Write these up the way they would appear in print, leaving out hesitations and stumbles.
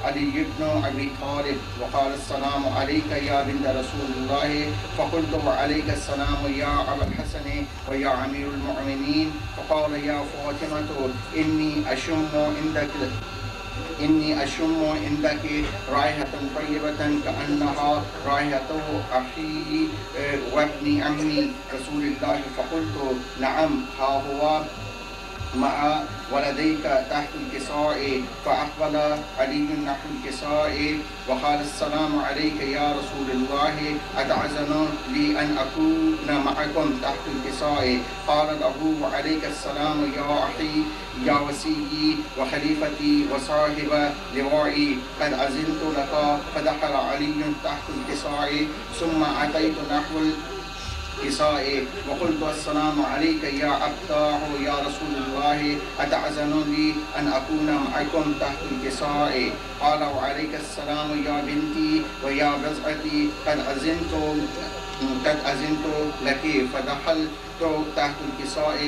علي بن أبي طالب وقال السلام عليك يا بنت رسول الله، فقلت وعليك السلام يا أبا الحسن ويا أمير المؤمنين. فقال يا فاطمة إني أشم عندك رائحة طيبة كأنها رائحة أخي وابن عمي رسول الله. فقلت نعم، ها هو مع ولديك تحت الكساء. فأقبل علي نحو الكساء وقال السلام عليك يا رسول الله، أتعزن لي أن أكون معكم تحت الكساء؟ قال له وعليك السلام يا أخي يا وسيي وخليفتي وصاحب لوائي، قد أذنت لك. فدخل علي تحت الكساء ثم أتيت نحو الكساء وقلت السلام عليك يا أبتاه يا رسول الله، أتعزن لي أن أكون معكم تحت الكساء؟ قال وعليك السلام يا بنتي ويا بزعتي، قد أذنت لك. فدخلت تحت الكساء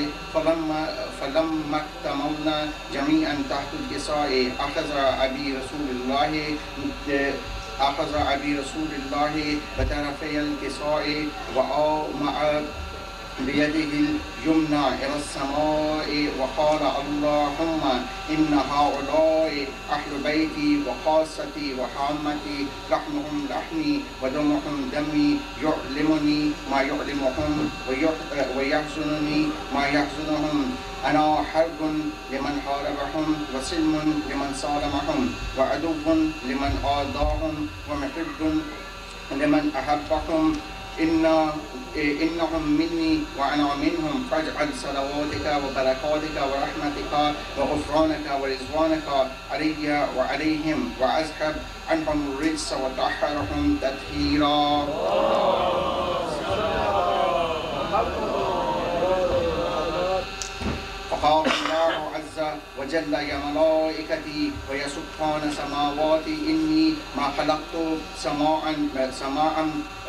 فلما اكتملنا جميعا تحت الكساء أخذ أبي رسول الله بطرفي الكساء وأومأ بيده اليمنى إلى السماء وقال اللهم إن هؤلاء أهل بيتي وخاصتي وحامتي، لحمهم لحمي ودمهم دمي، يؤلمني ما يؤلمهم ويحزنني ما يحزنهم. أنا حرب لمن حاربهم وسلم لمن صالمهم وعدو لمن آذاهم ومحب لمن أحبهم. إنهم مني وأنا منهم، فاجعل صلواتك وبركاتك ورحمتك وغفرانك ورضوانك علي وعليهم، وأذهب عنهم الرجس وطهرهم تطهيرا. فقال الله عز وجل يا ملائكتي ويا سبحان سماواتي، إني ما خلقت سماء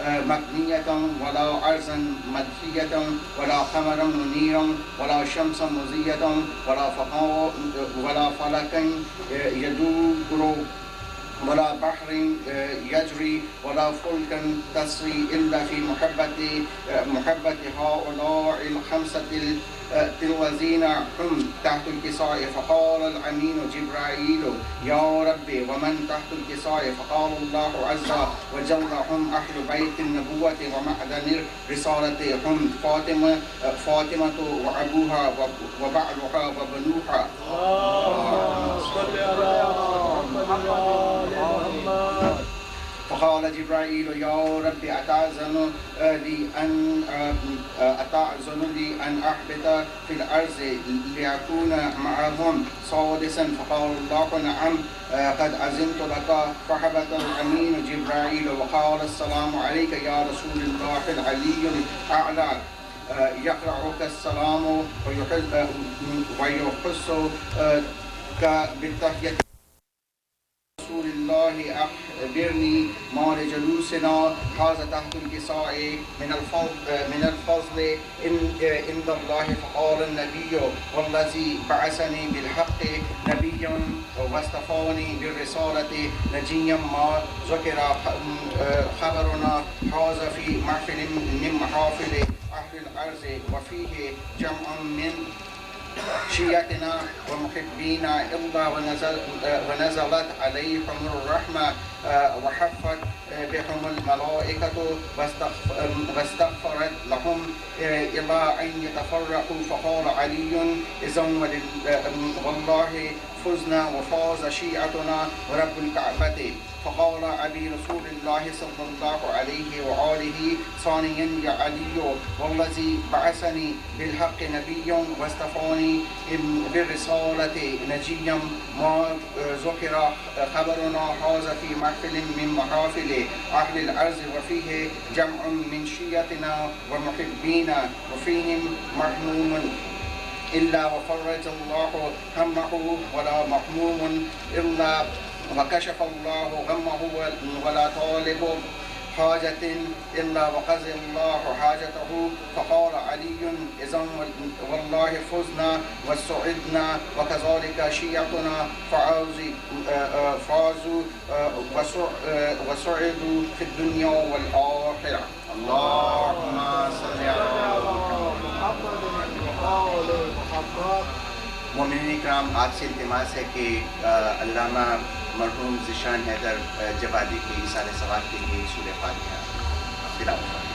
مبنية ولا أرضا مدحية ولا قمرا منيرا ولا شمسا مضية ولا فلكا يدور ولا بحر يجري ولا فلكا تسري إلا في محبة هؤلاء الخمسة الذين هم تحت الكساء. فقال الأمين جبرائيل يا ربي ومن تحت الكساء؟ فقال الله عز وجل هم أهل بيت النبوة ومعدن الرسالة، هم فاطمة وأبوها وبعلها وبنوها. فقال جبرائيل يا رب أتعزن لي أن أحبط في الأرض لأكون معهم سادسا؟ فقال الله نعم، قد أذنت لك. فهبط الأمين جبرائيل وقال السلام عليك يا رسول الله العلي الأعلى، يقرأك السلام ويحثك بالتحية. رسول الله أخبرني ما لجلوسنا هذا تحت الكساء من الفضل عند الله. فقال النبي والذي بعثني بالحق نبيا واصطفاني بالرسالة نجيا ما ذكر خبرنا هذا في محفل من محافل أهل الأرض، وفيه جمع من شيعتنا ومحبينا إلا ونزلت عليهم الرحمة وحفت بهم الملائكة واستغفرت لهم إلى أن يتفرقوا. فقال علي إذن والله فزنا وفاز شيعتنا ورب الكعبة. فقال أبي رسول الله صلى الله عليه وآله ثانيا يا علي والذي بعثني بالحق نبيا واصطفاني بالرسالة نجيا ما ذكر خبرنا هذا في محفل من محافل أهل الأرض، وفيه جمع من شيعتنا ومحبينا وفيهم محموم إلا وفرج الله همه ولا محموم إلا وكشف الله غمه ولا طالب حاجة إلا وقضى الله حاجته. فقال علي إذا والله فزنا وسعدنا وكذلك شيعتنا فازوا وسعدوا في الدنيا والآخرة. اللهم صل على محمد وآل محمد. مومنین اکرام، آپ سے التماس ہے کہ علامہ مرحوم ذیشان حیدر جوادی کی ایصال ثواب کے لیے سورہ فاتحہ تلاوت فرمائیں.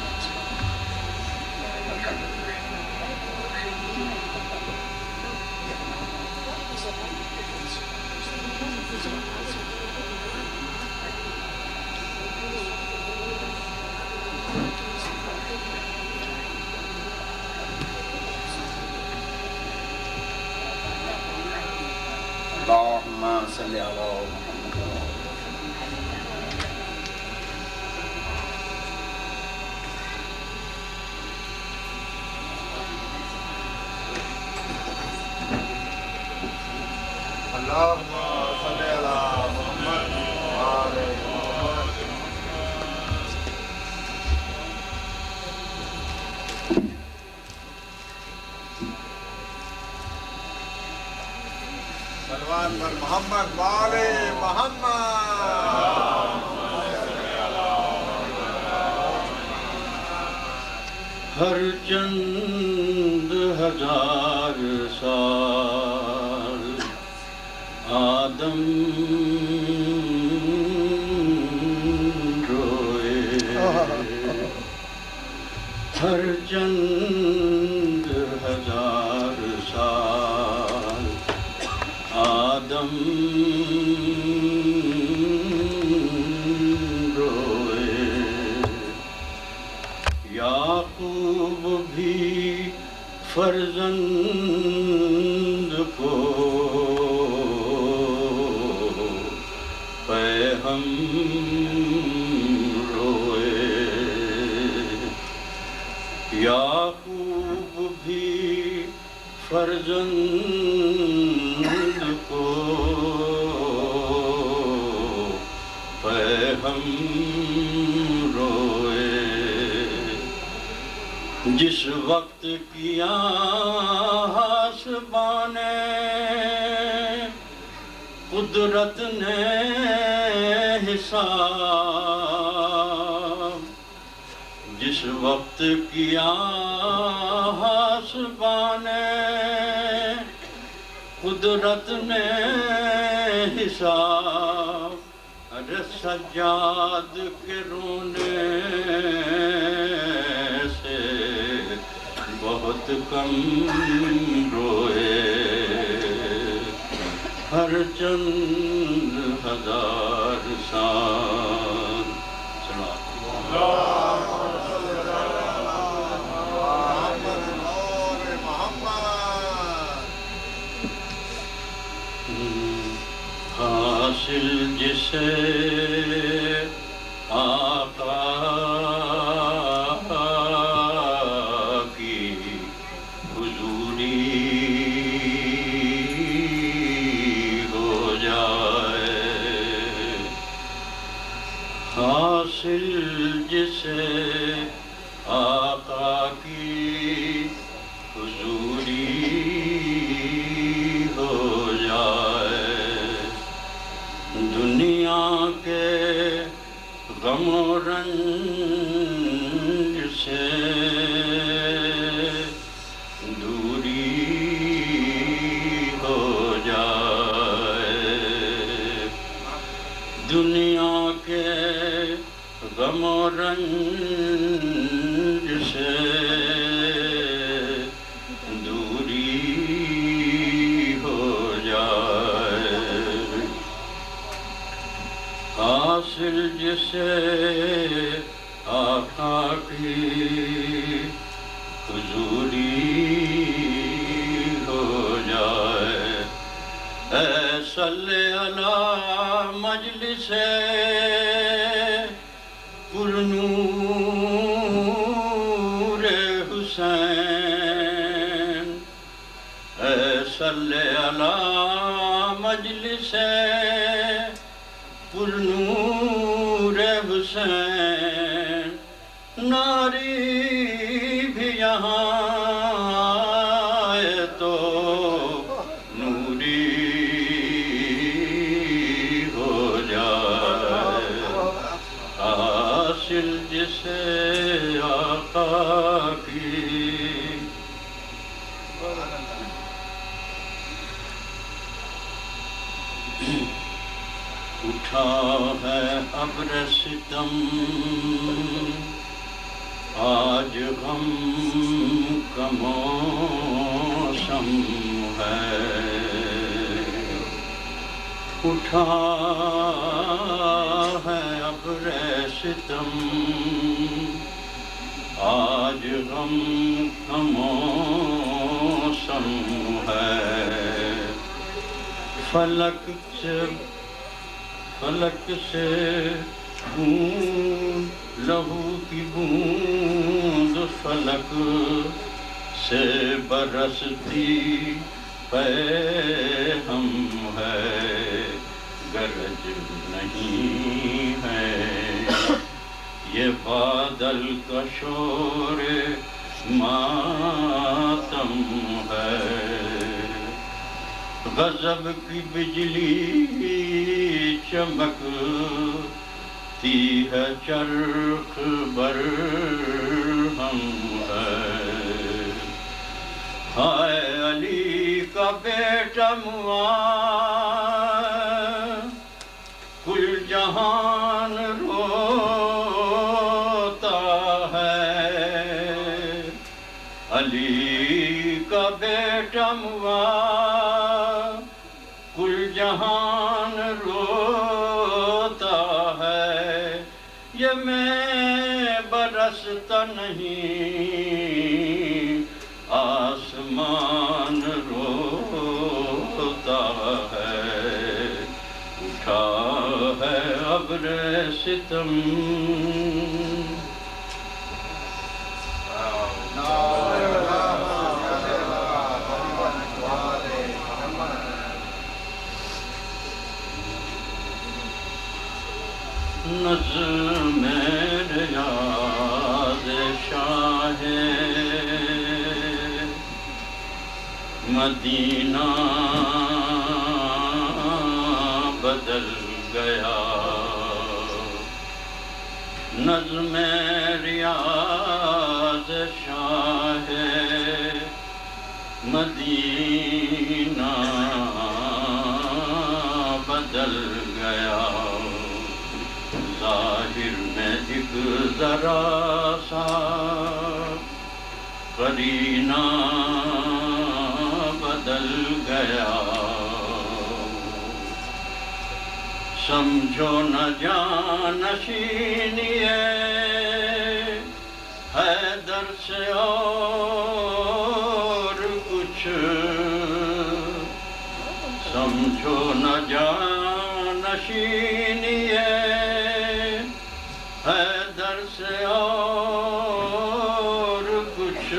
اللهم صل على محمد. اللهم صل على محمد وآل محمد. صلوات پر محمد وآل محمد. ہر چند ہزار سال آدم روئے، ہر چند ہزار سال آدم روئے. یعقوب بھی فرزند کو ہم روئے. یعقوب بھی فرزند کو ہم روئے. جس وقت کیا حسبان قدرت نے حساب، جس وقت کیا حسبان قدرت نے حساب. ارے سجاد کے رونے سے بہت کم روئے. ہر چند ہزار سال. حاصل جسے آقا کی حضوری ہو جائے، حاصل جسے آقا کی حضوری ہو جائے. دنیا کے غم و رنج سے دوری ہو جائے. دنیا کے غم و رنج سے دوری ہو جائے. حاصل جسے آقا کی حضوری ہو جائے. اے صلی علی مجلس پرنور حسین، اے صلی علی مجلس پرنور حسین. ناری بھی یہاں آئے تو نوری ہو جائے، حاصل جسے آقا کی اٹھا ہے ابر ستم، آج غم کا موسم ہے، اٹھا ہے ابر ستم، آج غم کا موسم ہے، فلک سے خون لہو کی بوند، فلک سے برستی پہ ہم ہے، گرج نہیں ہے یہ بادل کا شور ماتم ہے، غضب کی بجلی چمکتی ہے، چرخ برہم ہے، ہائے علی کا بیٹا معاذ، کل جہان روتا ہے، علی کا بیٹا معاذ، کل جہان روتا ہے، یہ میں برستا نہیں، آسمان روتا ہے، اٹھا ہے ابر ستم، نظم ریاض شاہ مدینہ بدل گیا، نظم ریاض شاہ مدینہ بدل گیا، ظاہر میں ایک ذرا سا قرینہ بدل گیا، سمجھو نہ جانشینی حیدر سے اور کچھ، سمجھو نہ جانشینی حیدر سے اور کچھ،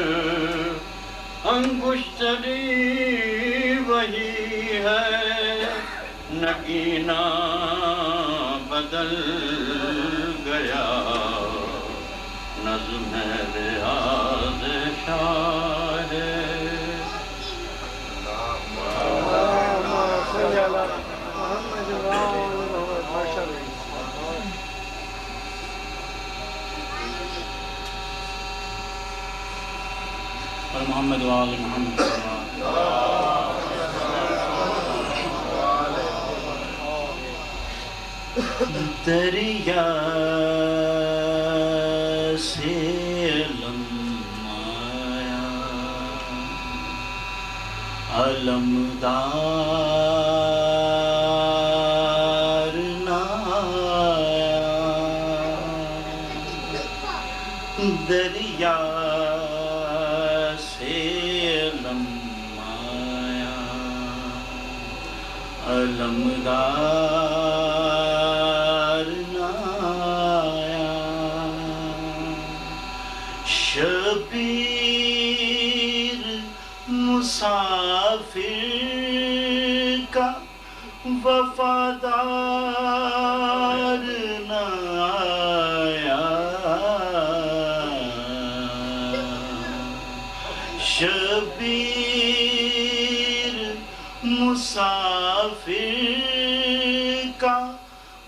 انگشتری وہی ہے، نگینہ بدل گیا، نظم ریاض شاہ محمد وآل محمد دریا سے لمایا علمدار نایا، دریا سے لمایا علمدار نایا، شبیر مسافر کا وفادار نایا،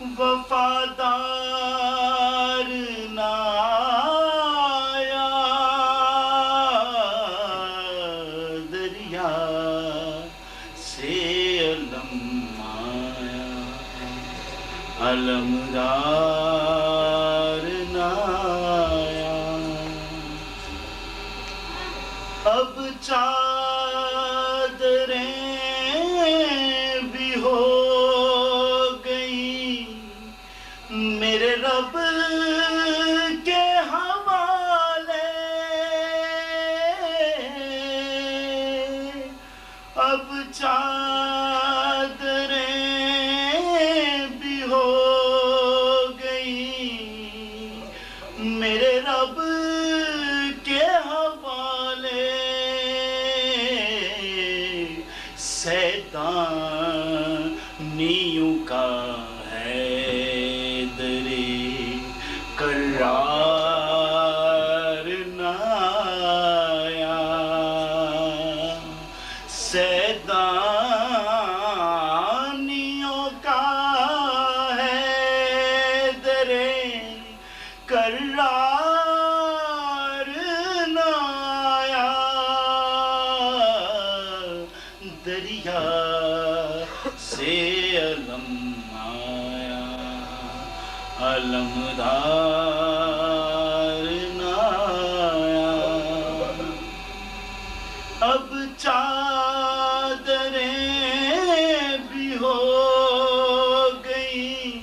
وفادار نہ آیا دریا سے علم آیا علمدار نہ آیا اب چادریں بھی ہو گئی میرے رب کے حوالے اب چادریں بھی ہو گئی میرے رب کے حوالے سیطانیوں کا ہے درے قرار نہ آیا سیطانیوں کا ہے درے قرار نہ آیا دریا سے علم آیا علمدار نہ آیا اب چادریں بھی ہو گئی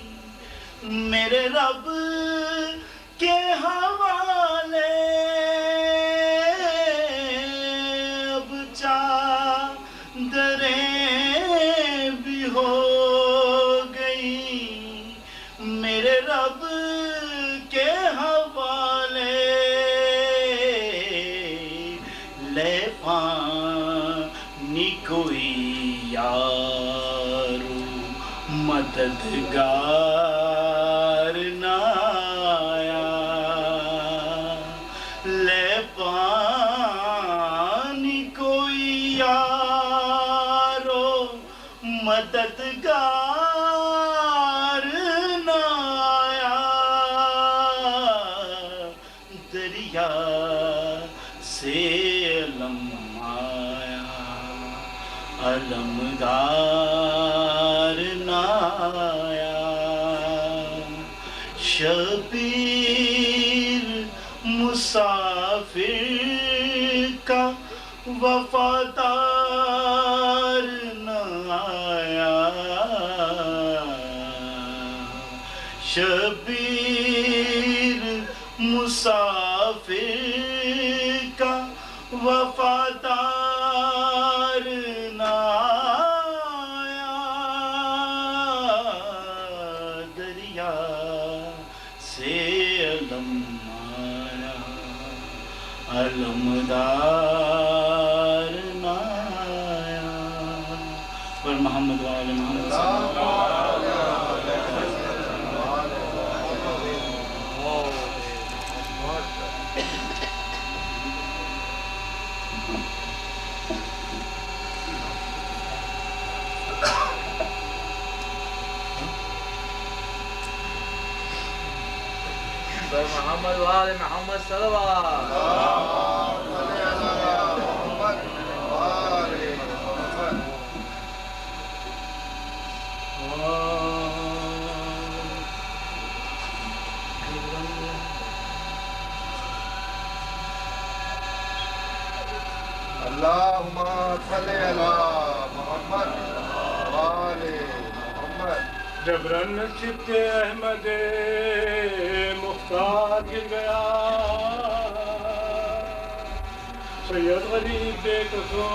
میرے رب کے حوالے اب چادریں بھی ہو گئی میرے رب کے حوالے لے پانی کوئی یارو مددگار نہ آیا لے پانی کوئی یارو مددگار نہ آیا دریا سے علم آیا علمدار نہ آیا شبیر مسافر کا وفادار نہ آیا شبیر مسافر کا وفادار نہ آیا دریا سے علم آیا علمدار نہ آیا پر محمد وآل محمد صلی اللہ علیہ محمد وآل محمد صلوات اللہم صلی علی محمد وآل محمد جبرن نصیب احمد مختار گر گیا سید غریب بے کسو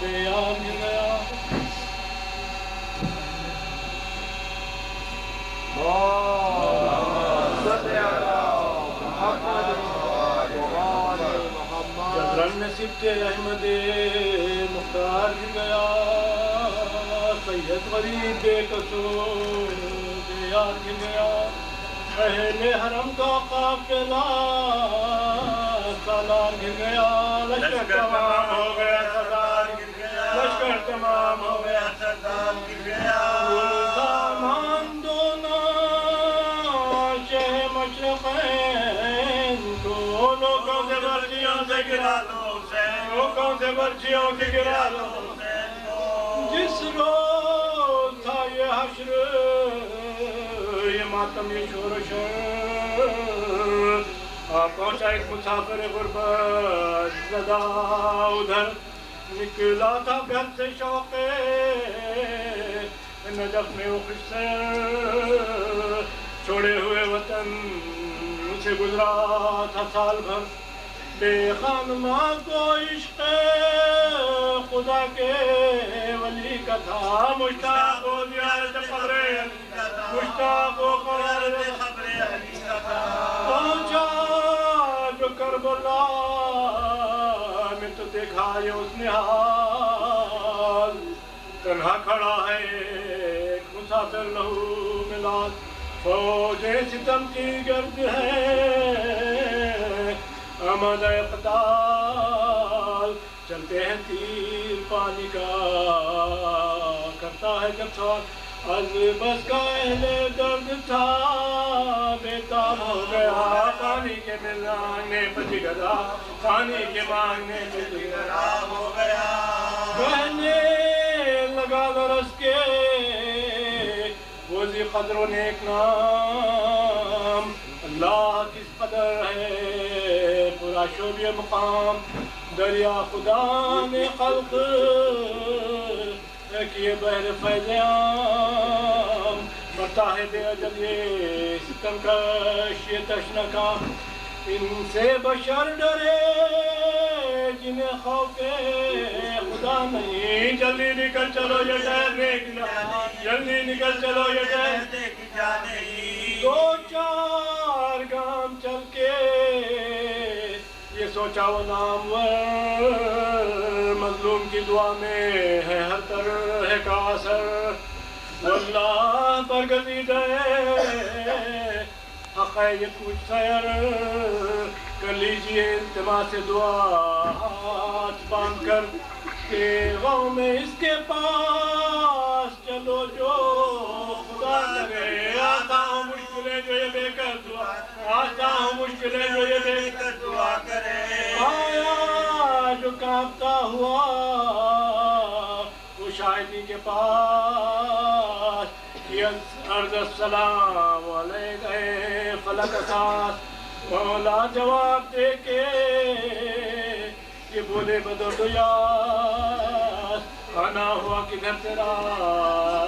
بے یار گر گیا صلی علی محمد وآل محمد جبرن نصیب احمد مختار گر گیا سید غریب بے کسو بے یار گر گیا اہل حرم کا قافلہ سالار گر گیا لشکر تمام ہو گیا سردار گر گیا لشکر تمام ہو گیا سردار گر گیا سامان دو مشرقین کو لوگوں سے برچیوں سے گرا دو لوگوں سے برچیوں کے گرا دو جس روز تھا یہ حشر یہ ماتم یہ شورش آپ پہنچا ایک مسافر غربت زدہ ادھر نکلا تھا گھر سے شوق نجف میں وہ قصے چھوڑے ہوئے وطن سے گزرا تھا سال بھر بے خانماں کو عشق خدا کے ولی کا تھا مشتاق و زیارت قبر علی کا تھا مشتاق و زیارت قبر علی کا تھا پہنچا جو کربلا میں تو دیکھا یہ اس نے حال تنہا کھڑا ہے ایک مسافر لہو ملال فوج ستم کی گرد ہے آمادہ قتال چلتے ہیں تیر پانی کا کرتا ہے جب سوال از بس کا اہل درد تھا بےتاب ہو گیا پانی کے مانگنے پہ جگرا پانی کے مانگنے پہ جگرا ہو گیا بہنے لگا درس کے وزی قدر و نیک نام اللہ کس قدر ہے پورا شعبی مقام دریا خدا نے خلق کیے بحر فیض عام مرتا ہے بے عجل یہ ستم کش یہ تشنکا ان سے بشر ڈرے جنہیں خوف خدا نہیں جلدی نکل چلو یہ ڈرنے کی جلدی نکل چلو یہ ڈرنے کی جانے دو چار گام چل کے یہ سوچا وہ نامور مظلوم کی دعا میں ہے ہر طرح کا اثر واللہ پر گزیدہ حق ہے یہ کچھ سیر کر لیجئے التماس دعا ہاتھ باندھ کر کہ غم میں اس کے پاس چلو جو خدا کرے آتا ہوں مشکلیں جو یہ بے کر دعا آتا ہوں مشکلیں جو یہ بے کر دعا کرے آیا جو کانپتا ہوا وہ شاہدی کے پاس عرض السلام علیکہ فلک اساس مولا جواب دے کے یہ بولے بدر تو یاس آنا ہوا کدھر تیرا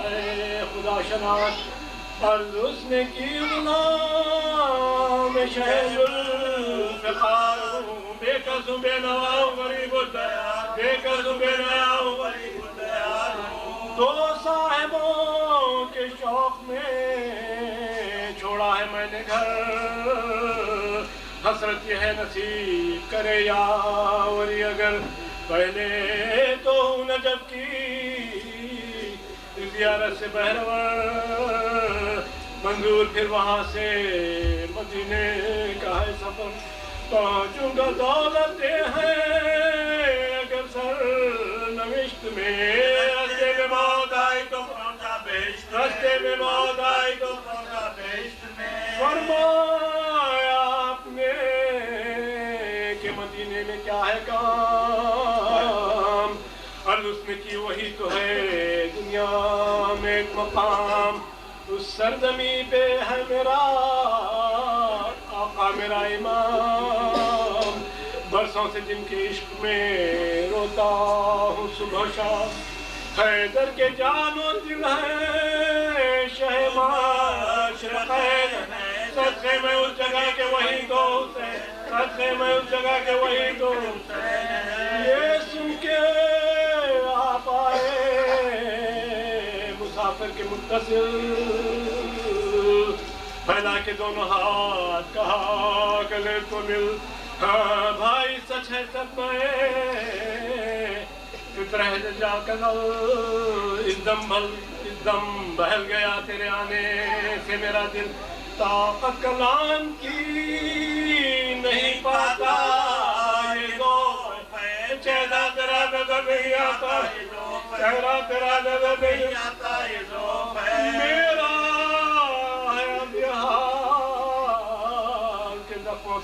اے خدا شناس عرض اس نے کی غلام شہر الفقار بے قصو بے نواؤ غریب الدیار بے قصو بے نواؤ غریب الدیار دو صاحبوں کے شوق میں چھوڑا ہے میں نے گھر حسرت یہ ہے نصیب کرے یاوری اگر پہلے تو نجف کی زیارت سے بہرور منظور پھر وہاں سے مدینے کا ہے سفر پہنچوں گا دولتے ہیں اگر سر نوشت میں رستے میں موت آئی تو پہنچا بہشت رستے میں موت آئی تو پہنچا بہشت میں فرمایا آپ نے کہ مدینے میں کیا ہے کام عرض اس نے کی وہی تو ہے دنیا میں ایک مقام اس سرزمی پہ ہے میرا آقا میرا امام برسوں سے جن کے عشق میں روتا ہوں صبح شام حیدر کے جان و دل ہے شہ مشرقین صدقے میں اس جگہ کے وہی دوست ہیں صدقے میں اس جگہ کے وہی دوست ہیں یہ سن کے آپ آئے مسافر کے متصل پھیلا کے دونوں ہاتھ کہا گلے کو مل ہاں بھائی سچ ہے سب میں فطرہ جا کر اس دم بہل گیا تیرے آنے سے میرا دل طاقت کلام کی نہیں پاتا یہ دو چہرہ تیرا نظر نہیں آتا چہرہ تیرا نظر نہیں آتا یہ دو میرا ہے اب یہاں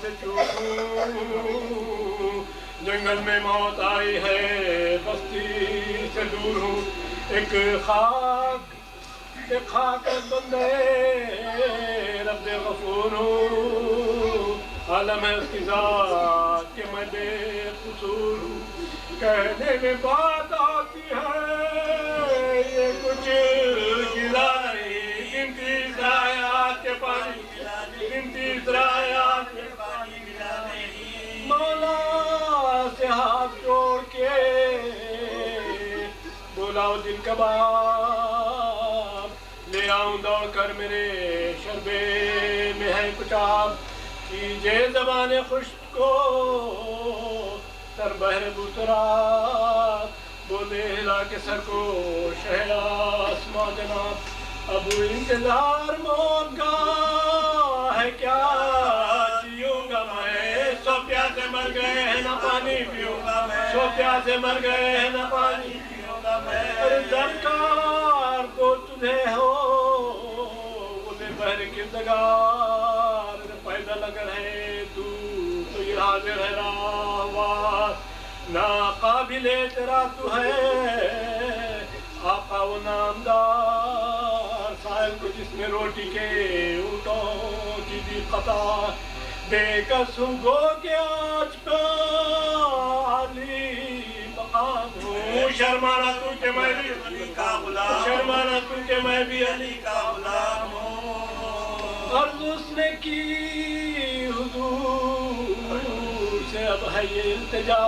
سے چوکوں جنگل میں موت آئی ہے بستی سے دور ہوں ایک خاک بندے رب غفور ہوں عالم ہے اس کی ذات کہ میں بے قصور ہوں کہنے میں بات آتی ہے یہ کچھ گلا نہیں گنتی ذرائعات کے پانی گنتی ذرائعات کے پانی ملا نہیں مولا سے ہاتھ جوڑ کے بلاؤ دل کباب لے آؤں دوڑ کر میرے شربے میں ہے کچھ آپ کیجے زبان خشک کو سر بہر بوسرا بولے ہلا کے سر کو شہر آسماں جناب اب انتظار موت کا ہے کیا جیوں گا میں سو پیاسے مر گئے ہیں نہ پانی پیوں گا میں سو پیاسے مر گئے ہیں نہ پانی پیوں گا میں درکار تو تجھے ہو بولے بہر کردگار پیدا لگر ہے تو یہ حاضر ہے راہوار نا قابل اعتراض ہے آقا و نامدار سائل کو جس نے روٹی کے اونٹوں کی دی قطار بے کس ہوں گو کے آج کا علی مقام ہوں شرمانا تو کہ میں بھی علی کا غلام شرمانا تو کہ میں بھی علی کا غلام ہوں عرض اس نے کی حضور سے اب ہے یہ التجا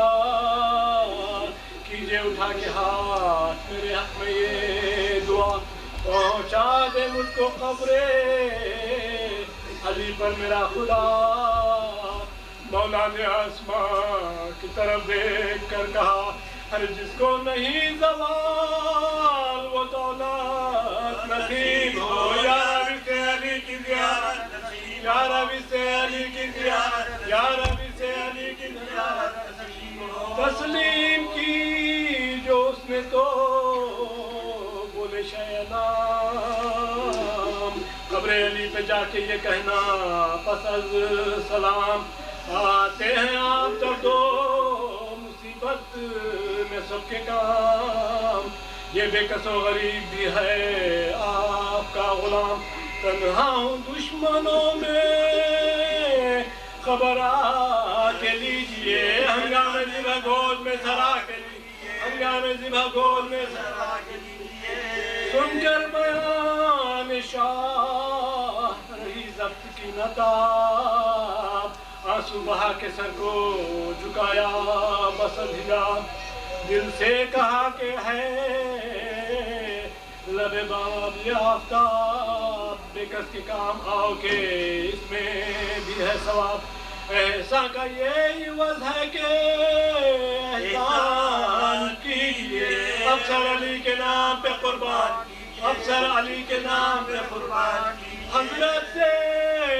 کیجئے اٹھا کے ہاتھ میرے حق میں یہ دعا پہنچا دے مجھ کو قبر علی پر میرا خدا مولا نے آسمان کی طرف دیکھ کر کہا ہر جس کو نہیں زوال وہ دولت نصیب ہو یا ربی سے علی کی زیارت نصیب یا ربی سے علی کی زیارت یا ربی سے علی کی زیارت نصیب ہو تسلیم کی جو اس نے تو بولے شیطان قبر علی پہ جا کے یہ کہنا پس از سلام آتے ہیں آپ جب دو مصیبت میں سب کے کام یہ بے کس و غریب بھی ہے آپ کا غلام تنہا ہوں دشمنوں میں خبر آ کے لیجئے ہنگام ذبح گود میں سرا کے لیجئے ہنگام ذبح گود میں سرا کے لیجئے سن کر بیان شاہ رہی ضبط کی نتاب آنسو بہا کے سر کو جھکایا بس حجاب دل سے کہا کہ ہے لب باب یہ آفتاب بے کس کے کام آؤ کہ اس میں بھی ہے ثواب ایسا کا یہی عوض ہے کہ احسان کیجئے افسر علی کے نام پہ قربان افسر علی کے نام پہ قربان حضرت سے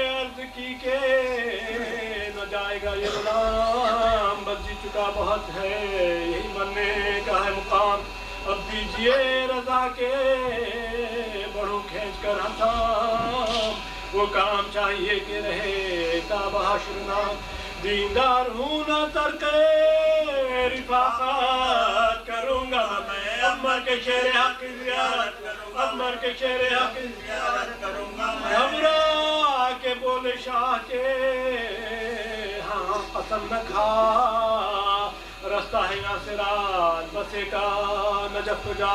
عرض کی کہ نہ جائے گا یہ غلام بس جی چکا بہت ہے یہی مرنے کا ہے مقام اب دیجئے رضا کے بڑھو کھینچ کر ہتھام وہ کام چاہیے کہ رہے تاب حشر نام دیندار ہوں نہ ترک رفاقت کروں گا میں اب مر کے شیر حق کی زیارت کروں گا اب مر کے شیر حق کی زیارت کروں گا میں ہمراہ کے بولے شاہ کے ہاں قسم نہ کھا رستہ ہے ناصرات بسے کا نجف جا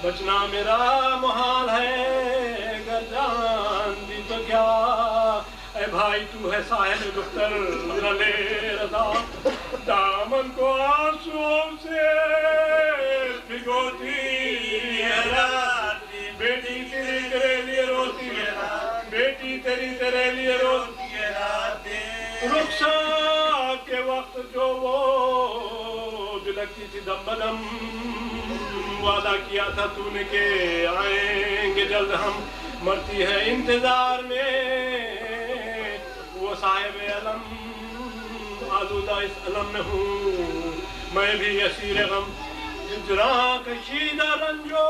بچنا میرا محال ہے گر جان دی تو کیا اے بھائی تو ہے صاحب دختر نہ لے رضا دامن کو آنسوؤں سے بھگوتی ہے رات بیٹی تیری تیرے لیے روتی ہے رات بیٹی تیری تیرے لیے روتی ہے رات رخصت کے وقت جو وہ لگتی تھی دم بدم وعدہ کیا تھا تو نے کہ آئیں گے جلد ہم مرتی ہے انتظار میں وہ صاحب علم آلودہ اس علم میں ہوں میں بھی اسیر غم ہجراں کشیدہ رنجو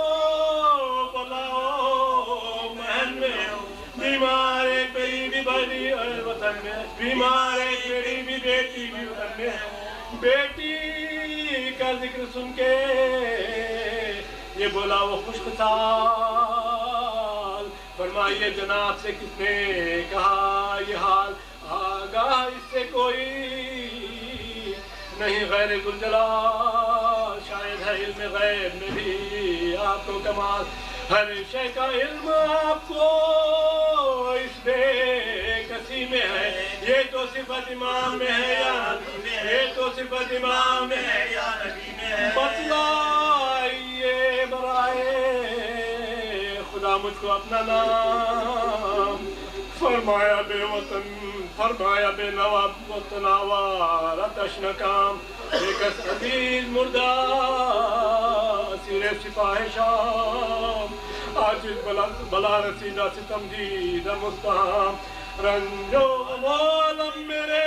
بلاؤ محل میں بیمار ایک غریب بیٹی بھائی وطن میں بیمار ہے، میری بھی بیٹی بھی وطن میں ہے۔ بیٹی کا ذکر سن کے یہ بولا وہ خشک سال، فرمائیے جناب سے کس نے کہا یہ حال، آگاہ اس سے کوئی نہیں غیر ذوالجلال، شاید ہے علم غیب میں بھی آپ کو کمال، ہر شے کا علم آپ کو اس بے کسی میں ہے، یہ تو صفت امام میں ہے یا نبی میں ہے، یہ تو صفت امام میں ہے یا نبی میں ہے، بتلائیے برائے خدا مجھ کو اپنا نام، فرمایا بے وطن فرمایا بے نواب وطن آوار آتش نکام، ایک عزیز مردہ اسیر سپاہ شام، عاجز بلا رسیدہ ستم دیدہ مستحام، رنج و غم میرے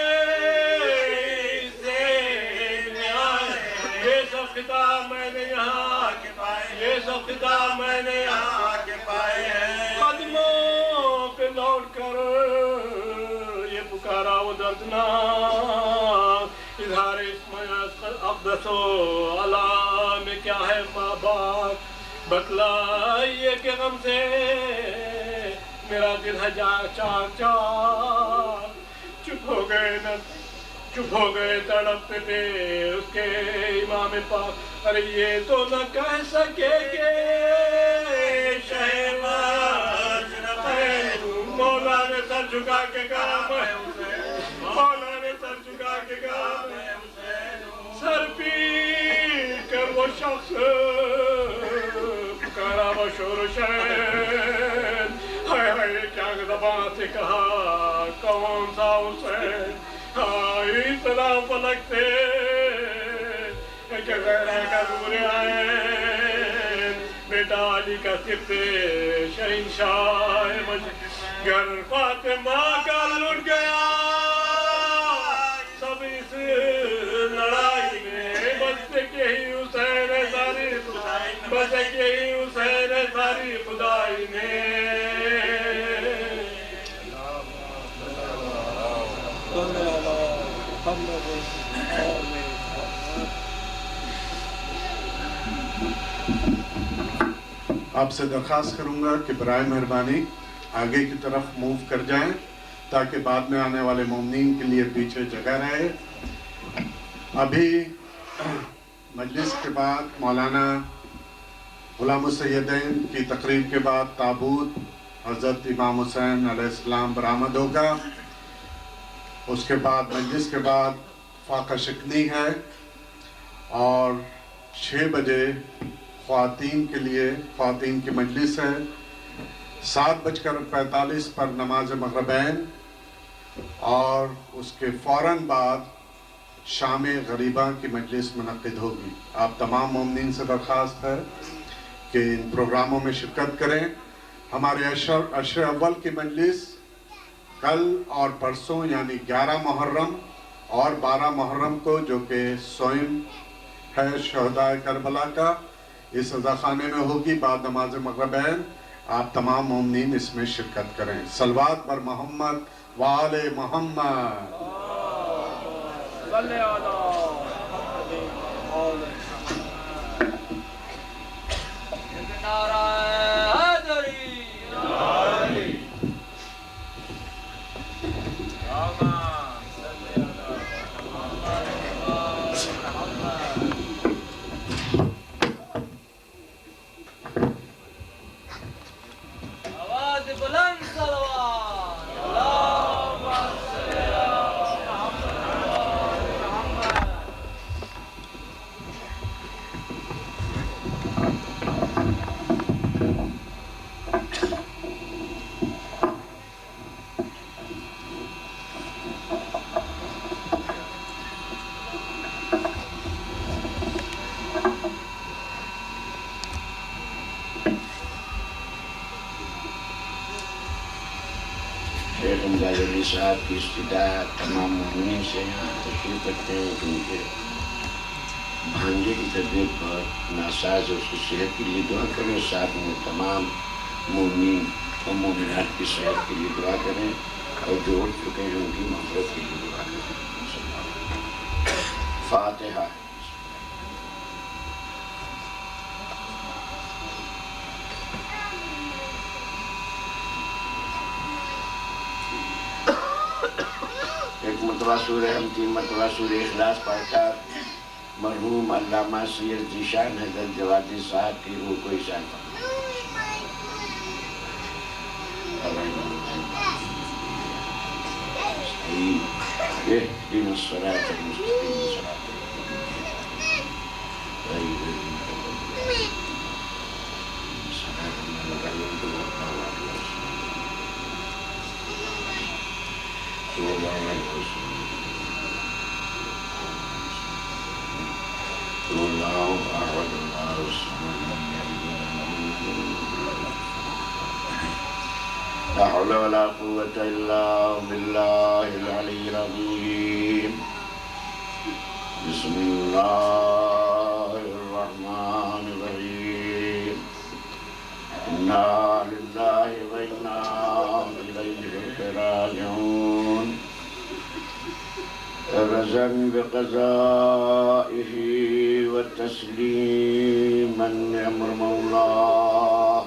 ذہن میں آئے، یہ سب خطاب میں نے یہاں کے پائے، یہ سب خطاب میں نے یہاں کے پائے ہیں، قدموں پہ لوٹ کر یہ پکارا وہ دردناک، اظہار اسم اقدس و علا میں کیا ہے ماں باپ، بتلائیے کہ غم سے میرا دل ہے چار چار، چپ ہو گئے تڑپتے تھے اس کے امام پاک، ارے یہ تو نہ کہہ سکے کہ شہباز مولا نے سر جھکا کے کہا مولا نے سر جھکا کے کہا سر پیٹ کر وہ شخص پکارا وہ شور و شین، ہائے ہائے کیا زبان سے کہا کون سا حسین، ہائے سلام فلک سے کہ غیرہ کا نور آئے، بیٹا علی کا صرف شہنشاہ مجد، گر فاطمہ کا لٹ گیا سب اس لڑائی میں، بس یہی حسین ہے ساری خدائی، بس یہی حسین ہے ساری خدائی میں۔ آپ سے درخواست کروں گا کہ برائے مہربانی آگے کی طرف موو کر جائیں تاکہ بعد میں آنے والے مومنین کے لیے پیچھے جگہ رہے۔ ابھی مجلس کے بعد مولانا غلام السیدین کی تقریر کے بعد تابوت حضرت امام حسین علیہ السلام برآمد ہوگا، اس کے بعد مجلس کے بعد فاقہ شکنی ہے، اور 6 بجے خواتین کے لیے خواتین کی مجلس ہے، 7:45 پر نماز مغربین، اور اس کے فوراً بعد شام غریبہ کی مجلس منعقد ہوگی۔ آپ تمام مومنین سے درخواست ہے کہ ان پروگراموں میں شرکت کریں۔ ہمارے عشر اول کی مجلس کل اور پرسوں یعنی 11 محرم اور 12 محرم کو، جو کہ سوئم ہے شہدائے کربلا کا، اس عزاخانے میں ہوگی بعد نماز مغربین۔ آپ تمام مومنین اس میں شرکت کریں۔ صلوات بر محمد وآل محمد۔ صلی علی نعرہ حیدری آواز بلند صلوات اللہم صلی علی محمد۔ شیخ امداد علی صاحب کی استدعا تمام مومنین سے یہاں تشریف رکھتے ہیں کہ ان کے بھانجے کی طبیعت پر ناساز ہے، اس کی صحت کے لیے دعا کریں، ساتھ میں تمام مومنین اور مومنات کی صحت کے لیے دعا کریں۔ اور جو اٹھ چکے ہیں ان کی مغفرت کے لیے دعا کریں. فاتحہ. ایک مرتبہ سورہ ہم 3 مرتبہ سورہ اخلاص پڑھ کر مرحوم علامہ سید ذیشان حضرت جوادی صاحب کی روح کو اشارہ فرمائیں. اهدنا الصراط المستقيم صراط الذين غير المغضوب عليهم صراط الذين أنعمت عليهم صلى الله عليه وسلم. الله أحد الله الصمد لم يلد ولم يولد. لا حول ولا قوة إلا بالله العلي العظيم. بسم الله الرحمن الرحيم. إنا لله وإنا إليه راجعون. رضا بقضائه وتسليما لأمر مولاه.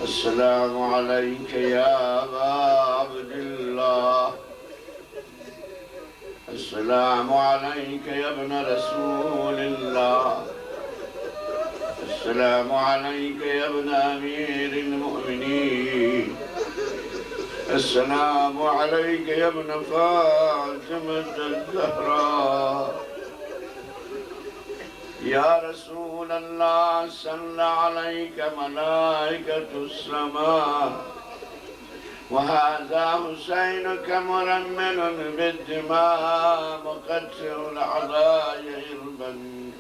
السلام عليك يا أبا عبد الله. السلام عليك يا ابن رسول الله. السلام عليك يا ابن أمير المؤمنين. السلام عليك يا ابن فاطمة الزهراء. يا رسول الله صلى عليك ملائكة السماء. وهذا حسينك مرمل بالدماء مقطع الأعضاء إربا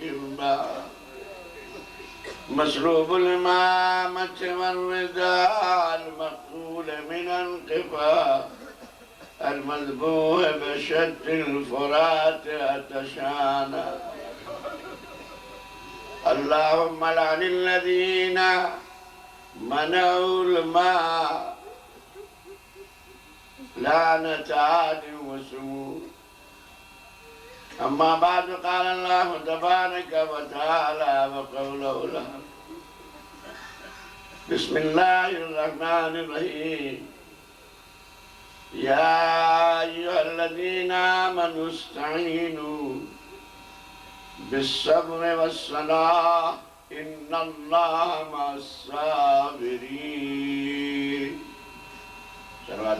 إربا. مسلوب الإمامة والرداء المقتول من القفا. المذبوح بشد الفرات أتشانا. اللهم لعن الذين منعوا الماء لعنة عاد وثمود. أما بعد قال الله تبارك وتعالى وقوله له. بسم الله الرحمن الرحيم. يا أيها الذين آمنوا استعينوا بالصبر والصلاة إن الله مع الصابرين. صلوات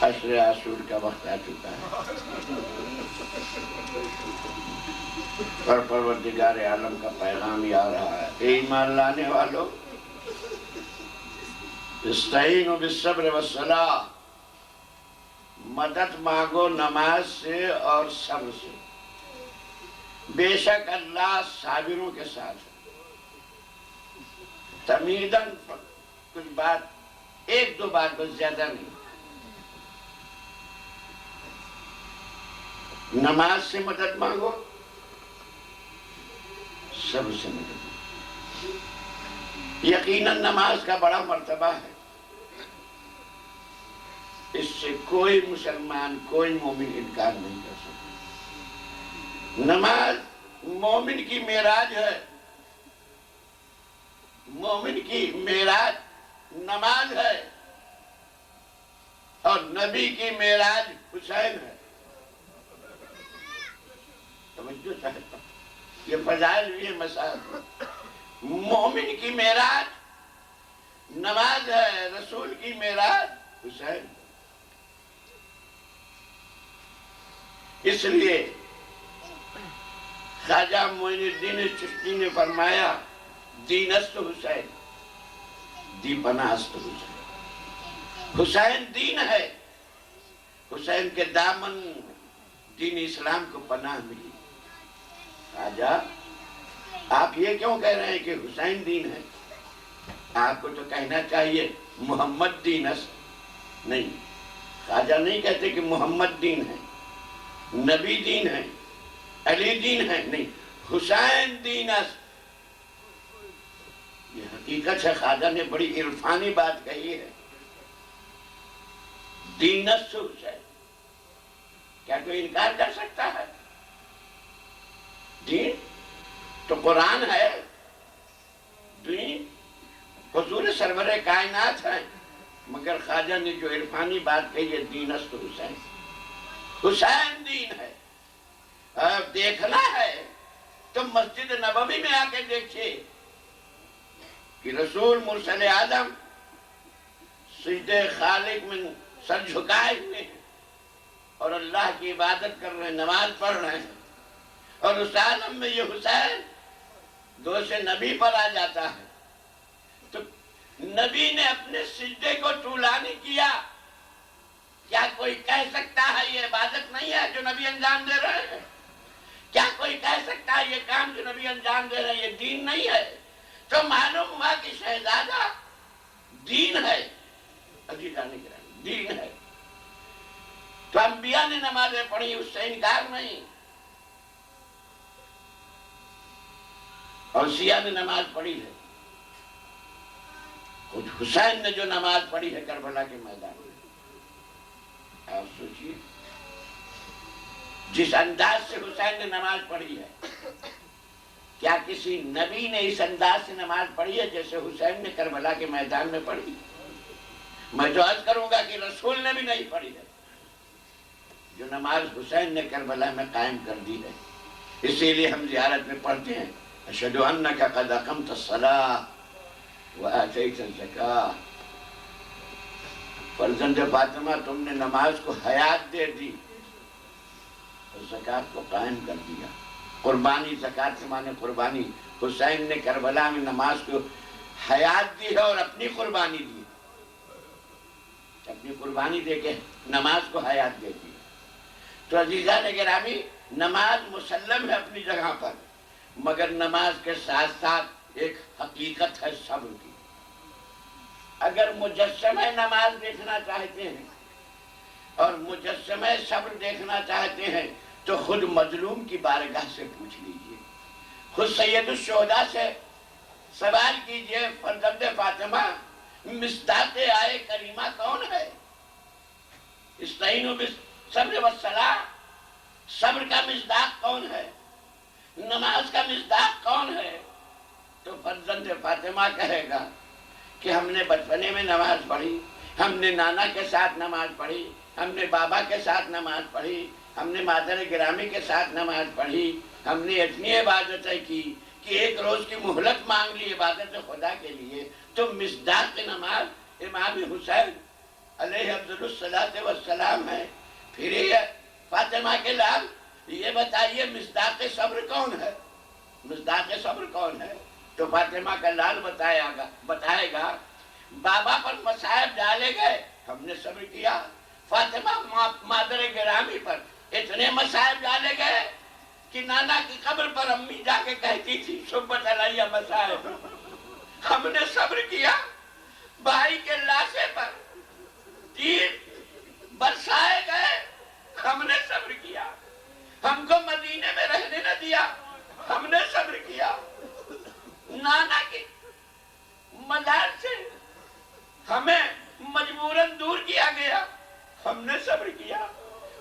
عشر عاشور کا وقت آ چکا ہے اور پروردگار عالم کا پیغام یہ آ رہا ہے. اے ایمان لانے والو، استعینوا بالصبر والصلاة، مدد مانگو نماز سے اور صبر سے. بے شک اللہ صابروں کے ساتھ ہے. تمیداً کچھ بات، ایک دو بات بس، زیادہ نہیں. نماز سے مدد مانگو، صبر سے مدد مانگو. یقیناً نماز کا بڑا مرتبہ ہے. اس سے کوئی مسلمان، کوئی مومن انکار نہیں کر سکتا. نماز مومن کی معراج ہے. مومن کی معراج نماز ہے اور نبی کی معراج حسین ہے. توجہ چاہتا ہوں، یہ فضائل، یہ مسائل. مومن کی معراج نماز ہے، رسول کی معراج حسین. اس لیے خواجہ معین الدین چشتی نے فرمایا، دین است حسین، دی پناہ است حسین. حسین دین ہے. حسین کے دامن دین اسلام کو پناہ ملی. خواجہ آپ یہ کیوں کہہ رہے ہیں کہ حسین دین ہے؟ آپ کو تو کہنا چاہیے محمد دین است. نہیں، خواجہ نہیں کہتے کہ محمد دین ہے، نبی دین ہے، علی دین ہے. نہیں، حسین دین است. یہ حقیقت ہے، خواجہ نے بڑی عرفانی بات کہی ہے. دین است حسین، کیا کوئی انکار کر سکتا ہے؟ دین تو قرآن ہے، دین حضور سرور کائنات ہے. مگر خواجہ نے جو عرفانی بات کہی ہے، دین است حسین، حسین دین ہے. دیکھنا ہے تو مسجد نبوی میں آ کے دیکھیے کہ رسول مرسل اعظم سجدہ خالق میں سر جھکائے ہوئے ہیں اور اللہ کی عبادت کر رہے ہیں، نماز پڑھ رہے ہیں. اور اس عالم میں یہ حسین دوش نبی پر آ جاتا ہے. تو نبی نے اپنے سجدے کو طولا نہیں کیا. کیا کوئی کہہ سکتا ہے یہ عبادت نہیں ہے جو نبی انجام دے رہے ہیں؟ کیا کوئی کہہ سکتا ہے یہ کام جو نبی انجام دے رہے ہیں یہ دین نہیں ہے؟ تو معلوم ہوا کہ شہزادہ دین ہے. عزیزان کرام، دین ہے. تو انبیاء نے نمازیں پڑھی، اس سے انکار نہیں. اور شیعہ نے نماز پڑھی ہے. خود حسین نے جو نماز پڑھی ہے کربلا کے میدان میں، آپ سوچیے جس انداز سے حسین نے نماز پڑھی ہے، کیا کسی نبی نے اس انداز سے نماز پڑھی ہے جیسے حسین نے کربلا کے میدان میں پڑھی؟ میں تو عرض کروں گا کہ رسول نے بھی نہیں پڑھی ہے جو نماز حسین نے کربلا میں قائم کر دی ہے. اسی لیے ہم زیارت میں پڑھتے ہیں اشہد انک قد اقمت الصلاۃ وآتیت الزکاۃ. فرزند فاطمہ، تم نے نماز کو حیات دے دی اور زکوٰۃ کو قائم کر دیا. قربانی، زکوٰۃ سے مانے قربانی. حسین نے کربلا میں نماز کو حیات دی ہے اور اپنی قربانی دی، اپنی قربانی دے کے نماز کو حیات دے دی. تو عزیزان گرامی، نماز مسلم ہے اپنی جگہ پر، مگر نماز کے ساتھ ساتھ ایک حقیقت ہے صبر کی. اگر مجسمہ نماز دیکھنا چاہتے ہیں اور مجسمہ صبر دیکھنا چاہتے ہیں تو خود مظلوم کی بارگاہ سے پوچھ لیجئے، خود سید الشہداء سے سوال کیجئے، فرزند فاطمہ مصداق آئے کریمہ کون ہے؟ استعینوا بالصبر والصلاۃ. صبر کا مصداق کون ہے؟ نماز کا مصداق کون ہے؟ تو فرزند فاطمہ کہے گا کہ ہم نے بچپنے میں نماز پڑھی، ہم نے نانا کے ساتھ نماز پڑھی، ہم نے بابا کے ساتھ نماز پڑھی، ہم نے مادر گرامی کے ساتھ نماز پڑھی، ہم نے اتنی عبادتیں کی کہ ایک روز کی مہلت مانگ لی عبادت خدا کے لیے. تو مصداق نماز امام حسین علیہ افضل الصلاۃ والسلام ہے. پھر یہ فاطمہ کے لال، یہ بتائیے مصداق صبر کون ہے؟ مصداق صبر کون ہے؟ تو فاطمہ کا لال بتائے گا بابا پر مصائب ڈالے گئے، ہم نے صبر کیا. فاطمہ مادر گرامی پر اتنے مصائب ڈالے گئے کہ نانا کی قبر پر امی جا کے کہتی تھی صبح علیہ مصائب، ہم نے صبر کیا. بھائی کے لاشے پر تیر برسائے گئے، ہم نے صبر کیا. ہم کو مدینے میں رہنے نہ دیا، ہم نے صبر کیا. نانا کی مزار سے ہمیں مجبوراً دور کیا گیا، ہم نے صبر کیا.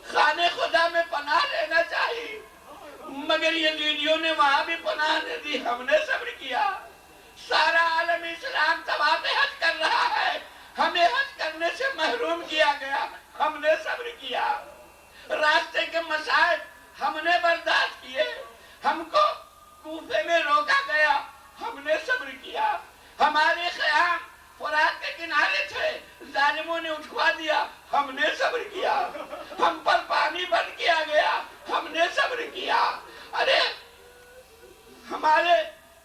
خانے خدا میں پناہ لینا چاہیے مگر یزیدیوں نے وہاں بھی پناہ نہیں دی، ہم نے صبر کیا. سارا عالم اسلام طواف حج کر رہا ہے، ہمیں حج کرنے سے محروم کیا گیا، ہم نے صبر کیا. راستے کے مسائل ہم نے برداشت کیے، ہم کو کوفے میں روکا گیا، ہم نے صبر کیا. ہمارے خیام فرات کے کنارے تھے، ظالموں نے اٹھوا دیا، ہم نے صبر کیا. ہم پر پانی بند کیا گیا، ہم نے صبر کیا. ارے ہمارے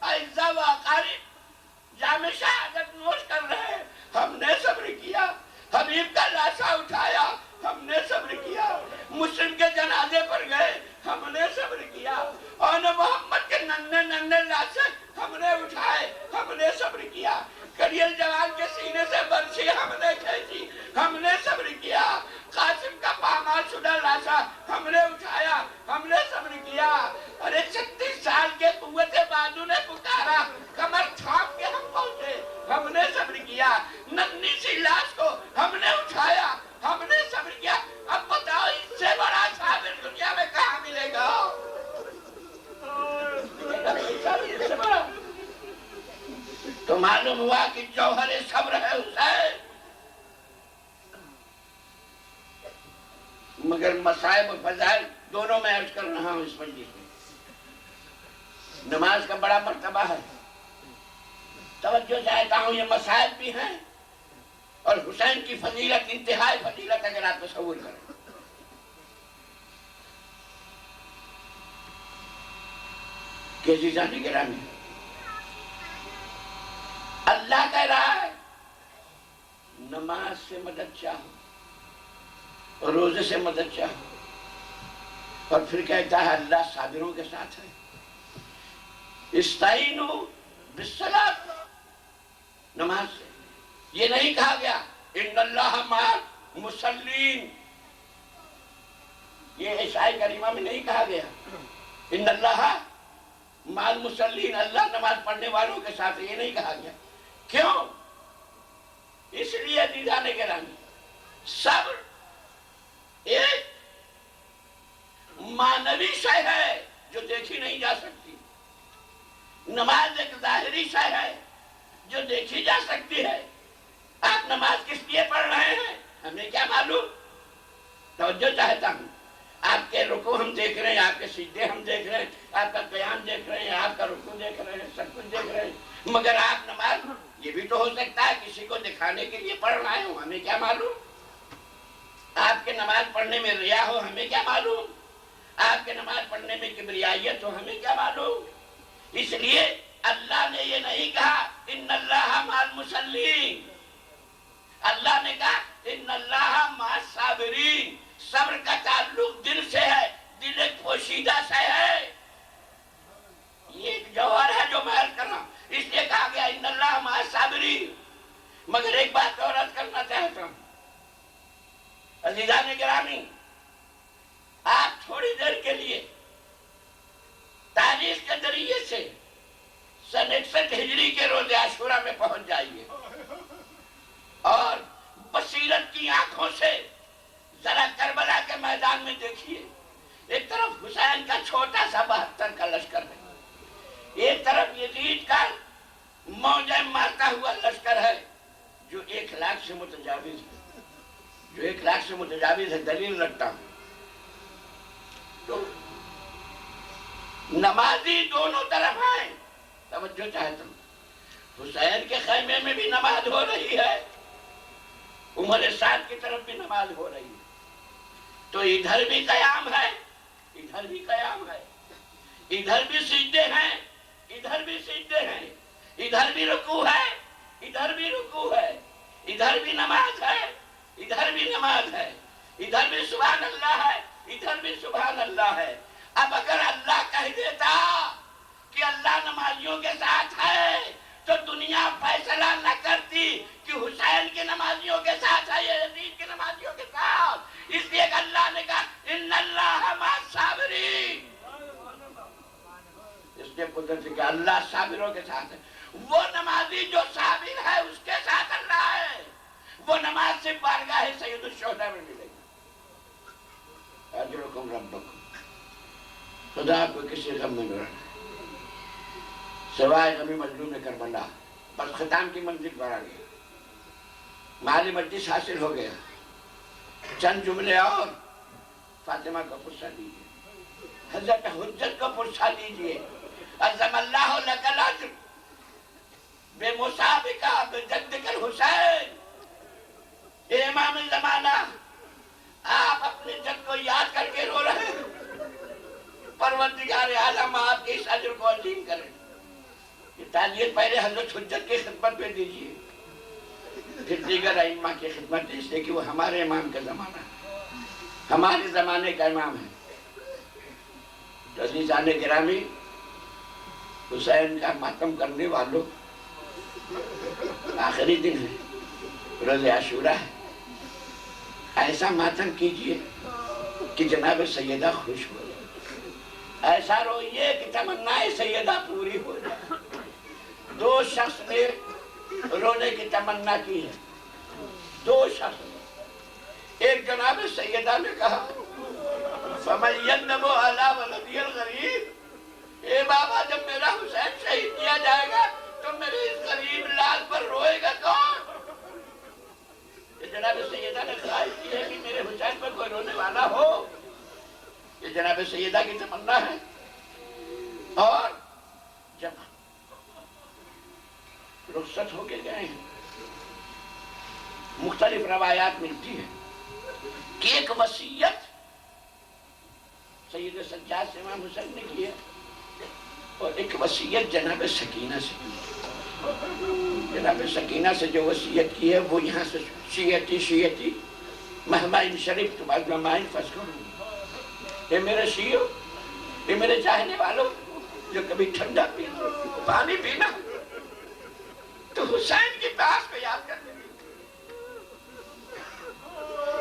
اعزاء و اقارب جام شہادت نوش کر رہے، ہم نے صبر کیا. حبیب کا لاشا اٹھایا، ہم نے صبر کیا. مسلم کے جنازے پر گئے، ہم نے صبر کیا. اور محمد کے ننھے لاشے ہم نے اٹھائے، ہم نے صبر کیا. کریل جوان کے سینے سے برچھی ہم نے کھینچی، ہم نے صبر کیا. قاسم کا پامال شدہ لاشا ہم نے اٹھایا، ہم نے صبر کیا. ارے 36 سال کے قوت بازو نے پکارا، کمر تھام کے ہم پہنچے، ہم نے صبر کیا، ننھی سی لاش کو ہم نے اٹھایا، ہم نے صبر کیا۔ اب بتاؤ اس سے بڑا صابر دنیا میں کہاں ملے گا؟ اس سے بڑا تو معلوم ہوا کہ جوہر صبر ہے حسین۔ مگر مصائب و فضائل دونوں میں عرض کر رہا ہوں اس مجلس میں۔ نماز کا بڑا مرتبہ ہے، توجہ چاہتا ہوں، یہ مصائب بھی ہیں اور حسین کی فضیلت انتہائی فضیلت اگر آپ تصور کریں۔ کہ عزیزان گرامی، اللہ کہہ رہا ہے نماز سے مدد چاہو، روزے سے مدد چاہو، اور پھر کہتا ہے اللہ صابروں کے ساتھ ہے۔ استعینوا بالصلاۃ، نماز سے۔ یہ نہیں کہا گیا ان اللہ مع المصلین، یہ عشاء کریمہ میں نہیں کہا گیا ان اللہ مع المصلین، اللہ نماز پڑھنے والوں کے ساتھ، یہ نہیں کہا گیا۔ کیوں؟ اس لیے عزیزان گرامی، صبر ایک معنوی شے ہے جو دیکھی نہیں جا سکتی، نماز ایک ظاہری شے ہے جو دیکھی جا سکتی ہے۔ آپ نماز کس لیے پڑھ رہے ہیں ہمیں کیا معلوم؟ توجہ چاہتا ہوں، آپ کے رکوع ہم دیکھ رہے ہیں، آپ کے سجدے ہم دیکھ رہے ہیں، آپ کا قیام دیکھ رہے ہیں، آپ کا رکوع دیکھ رہے ہیں، سب کچھ دیکھ رہے ہیں، مگر آپ نماز یہ بھی تو ہو سکتا ہے کسی کو دکھانے کے لیے پڑھ رہے ہوں، ہمیں کیا معلوم؟ آپ کے نماز پڑھنے میں ریا ہو، ہمیں کیا معلوم؟ آپ کے نماز پڑھنے میں کبریائیت ہو، ہمیں کیا معلوم؟ اس لیے اللہ نے یہ نہیں کہا ان اللہ مع المصلین، اللہ نے کہا ان اللہ مع الصابرین۔ صبر کا تعلق دل سے ہے، دل ایک پوشیدہ سے ہے، یہ ایک جوہر ہے جو میں عرض کر رہا ہوں، اس لیے کہا گیا ان اللہ مع الصابرین۔ مگر ایک بات اور عرض کرنا چاہتا ہوں عزیزان گرامی، آپ تھوڑی دیر کے لیے تاریخ کے ذریعے سے سن 61 ہجری کے روز عاشورہ میں پہنچ جائیے اور بصیرت کی آنکھوں سے ذرا کربلا کے میدان میں دیکھیے۔ ایک طرف حسین کا چھوٹا سا 72 کا لشکر ہے، ایک طرف یزید کا موجیں مارتا ہوا لشکر ہے جو 1 لاکھ سے متجاوز ہے، جو 1 لاکھ سے متجاوز ہے۔ دلیل رکھتا ہوں تو نمازی دونوں طرف ہیں، توجہ چاہتا ہوں، حسین کے خیمے میں بھی نماز ہو رہی ہے، عمر سعد کی طرف بھی نماز ہو رہی ہے، تو ادھر بھی قیام ہے، ادھر بھی قیام ہے، ادھر بھی سجدے ہیں، ادھر بھی سجدے ہیں، ادھر بھی رکوع ہے، ادھر بھی رکوع ہے، ادھر بھی نماز ہے، ادھر بھی نماز ہے، ادھر بھی سبحان اللہ ہے، ادھر بھی سبحان اللہ ہے۔ اب اگر اللہ کہہ دیتا کہ اللہ نمازیوں کے ساتھ ہے تو دنیا فیصلہ نہ کرتی کہ حسین کے نمازیوں کے ساتھ ہے یا یزید کے نمازیوں کے ساتھ، اس لیے کہ اللہ نے کہا ان اللہ مع الصابرین، اس لیے قدرت سے کہ اللہ صابروں کے ساتھ ہے۔ وہ نمازی جو صابر ہے اس کے ساتھ اللہ ہے، وہ نماز سے بارگاہ سید الشہداء میں ملے گی۔ اجرکم ربکم، خدا کو کسی غم میں نہ رہنا سوائے غم مظلوم کربلا۔ بس ختام کی منزل پر آ گیا، مالی مجلس حاصل ہو گیا۔ چند جملے اور فاطمہ کو پرسہ دیجئے، حضرت حجت کو پرسہ دیجئے۔ عظم اللہ لک الاجر بے مسابقہ بجدک الحسین، اے امام زمانہ، آپ اپنے جد کو یاد کر کے رو رہے ہیں، پروردگار عالم آپ کے اس اجر کو عظیم کریں۔ یہ تعلیم پہلے حضرت حجت کی خدمت پہ دیجئے، پھر دیگر ائمہ کی خدمت دیجئے، اس لیے کہ وہ ہمارے امام کا زمانہ ہے، ہمارے زمانے کا امام ہے۔ تو عزیزان گرامی، حسین کا ماتم کرنے والوں، آخری دن ہے، روز عاشورہ ہے، ایسا ماتم کیجئے کہ جناب سیدہ خوش ہو، ایسا روئیے کہ تمنائے سیدہ پوری ہو جائے. 2 شخص نے رونے کی تمنا کی ہے. 2 شخص نے. ایک جناب سیدہ نے کہا فَمَنْ يَنَّمُ عَلَى وَلَدِيَ الْغَرِيبِ، اے بابا جب میرا حسین شہید کیا جائے گا تو میرے اس غریب لال پر روئے گا کون؟ یہ جناب سیدہ نے خواہش کی ہے کہ میرے حسین پر کوئی رونے والا ہو. یہ جناب سیدہ کی تمنا ہے. اور جب رخصت ہو کے گئے ہیں مختلف روایات ملتی ہیں کہ ایک وصیت سید سجاد سے امام حسین نے کی ہے اور ایک وصیت جناب سکینہ سے. جناب سکینہ سے جو وصیت کی ہے وہ یہاں سے شیعتی مہمائن شریف تو بعد مہمائن فس کروں. اے میرے شیعو، اے میرے چاہنے والوں جو کبھی ٹھنڈا پینا پانی پینا تو حسین کی پیاس کو یاد کر لیں.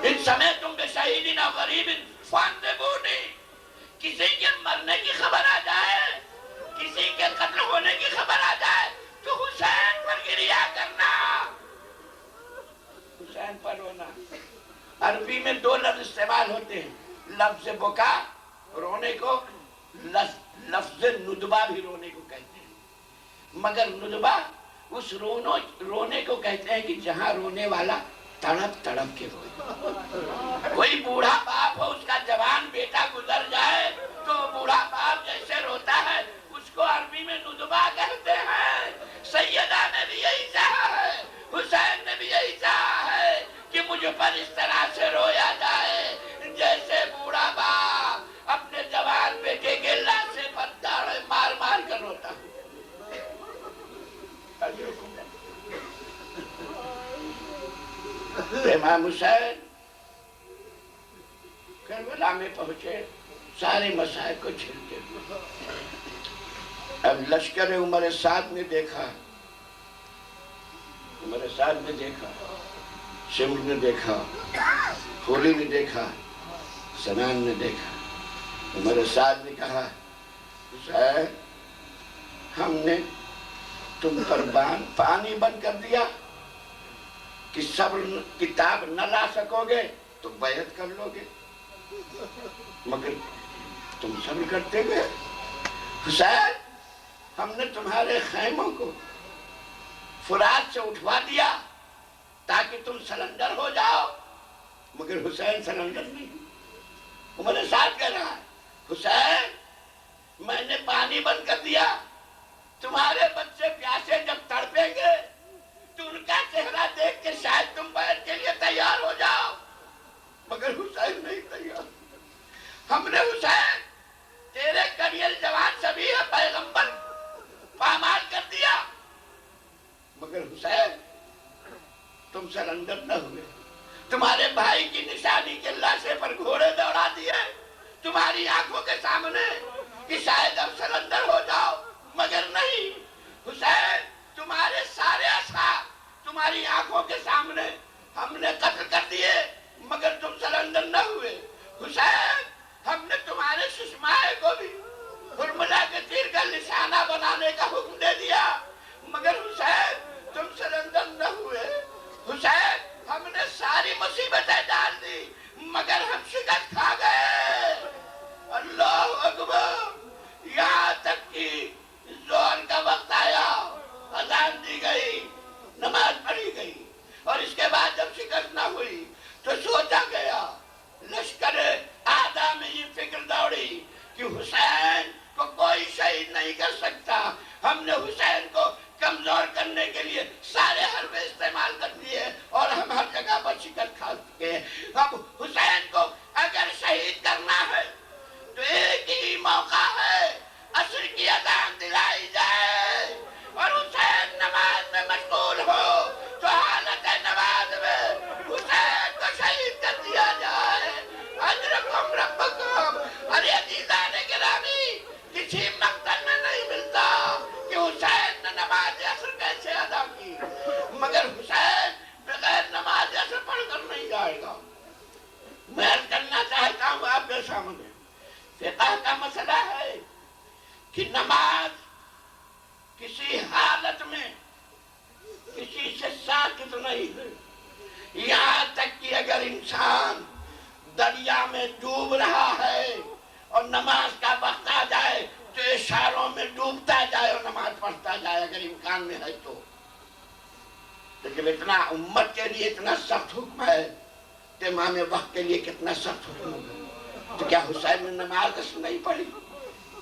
ان سمے تم بے شہیدی نہ غریب فاندبونی، کسی کے مرنے کی خبر آ جائے، کسی کے قتل ہونے کی خبر آ جائے تو حسین پر گریہ کرنا، حسین پر رونا. عربی میں 2 لفظ استعمال ہوتے ہیں. لفظ بکا رونے کو، لفظ ندبہ بھی رونے کو کہتے ہیں. مگر ندبہ اس رونے کو کہتے ہیں کہ جہاں رونے والا تڑپ تڑپ کے روئے. کوئی بوڑھا باپ ہو، اس کا جوان بیٹا گزر جائے تو بوڑھا باپ جیسے روتا ہے اس کو عربی میں ندبہ کہتے ہیں. سیدہ نے بھی یہی چاہا ہے، حسین نے بھی یہی چاہا ہے کہ مجھ پر اس طرح سے رویا جائے جیسے بوڑھا باپ اپنے جوان بیٹے کے لاشے پر داڑے مار مار کر روتا ہے. امام حسین کربلا میں پہنچے، سارے مصائب کو جھیلتے ہوئے. اب لشکر عمر سعد نے دیکھا، عمر سعد نے دیکھا، شمر نے دیکھا، خولی نے دیکھا، سنان نے دیکھا. عمر سعد نے کہا حسین ہم نے تم پر پانی بند کر دیا کہ صبر کتاب نہ لا سکو گے تو بیعت کر لو گے، مگر تم صبر کرتے گئے. حسین ہم نے تمہارے خیموں کو فرات سے اٹھوا دیا تاکہ تم سلنڈر ہو جاؤ، مگر حسین سلنڈر نہیں. عمر سعد کہہ رہا ہے حسین میں نے پانی بند کر دیا، تمہارے بچے پیاسے جب تڑپیں گے تو ان کا چہرہ دیکھ کے شاید تم بیعت کے لیے تیار ہو جاؤ، مگر حسین نہیں تیار. ہم نے حسین تیرے قبیل جوان سبھی ہے پیغمبر پامال کر دیا، مگر حسین تم سرنڈر نہ ہوئے. تمہارے بھائی کی نشانی کے لاشے پر گھوڑے دوڑا دیے تمہاری آنکھوں کے سامنے کہ شاید اب سرنڈر ہو جاؤ، مگر نہیں. حسین تمہارے سارے اصحاب تمہاری آنکھوں کے سامنے ہم نے قتل کر دیے، مگر تم سرنڈر نہ ہوئے. حسین ہم نے تمہارے سشمائے کو بھی حرملہ کے تیر کا نشانہ بنانے کا حکم دے دیا، مگر حسین تم سرنڈر نہ ہوئے. حسین ہم نے ساری مصیبتیں ڈال دی مگر ہم شکست کھا گئے. اللہ اکبر. یہاں تک کہ ظہر کا وقت آیا، اذان دی گئی، نماز پڑھی گئی، اور اس کے بعد جب شکست نہ ہوئی تو سوچا گیا، لشکر آدھا میں یہ فکر دوڑی کہ حسین کو کوئی شہید نہیں کر سکتا. ہم نے حسین کو کمزور کرنے کے لیے سارے حربے استعمال کر دیے اور ہم ہر جگہ پر شکست کھا چکے ہیں. اب حسین کو اگر شہید کرنا ہے تو ایک ہی موقع ہے، عصر کی اذان دلائی جائے اور حسین نماز میں مشغول ہو تو حالت نماز میں حسین کو شہید کر دیا جائے. اجرکم ربکم. ارے عزیزان گرامی، کسی مقتل میں نہیں ملتا کہ حسین نے نماز عصر کیسے ادا کی، مگر حسین بغیر نماز عصر پڑھ کر نہیں جائے گا. میں کرنا چاہتا ہوں آپ کے سامنے فقہ کا مسئلہ ہے کہ نماز کسی حالت میں کسی سے ساکت نہیں ہے، یہاں تک کہ اگر انسان دریا میں ڈوب رہا ہے اور نماز کا وقت آ جائے تو اشاروں میں ڈوبتا جائے اور نماز پڑھتا جائے اگر امکان میں ہے تو۔ لیکن اتنا امت کے لیے اتنا سخت حکم ہے تو امام وقت کے لیے کتنا سخت حکم ہے۔ تو کیا حسین نے نماز اصل نہیں پڑھی؟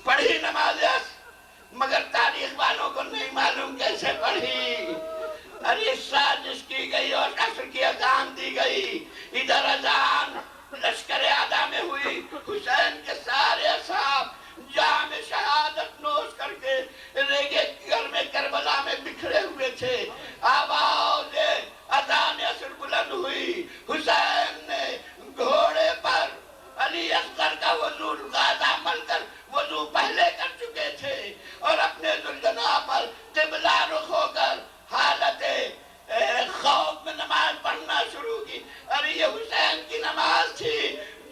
پڑھی نماز اصل، مگر تاریخ والوں کو نہیں معلوم کیسے پڑھی۔ ارے سازش کی گئی اور عصر کی اذان دی گئی، ادھر اذان لشکر اعلیٰ میں ہوئی، حسین کے سارے اصحاب جام شہادت نوش کر کے ریگے گھر میں کربلا میں بکھرے ہوئے تھے۔ آواز اذان عصر بلند ہوئی، حسین نے گھوڑے پر علی اصغر کا وضو غازہ مل کر وضو پہلے کر چکے تھے اور اپنے ذوالجناح پر قبلہ رخ ہو کر حالت خوف میں نماز پڑھنا شروع کی۔ ارے یہ حسین کی نماز تھی،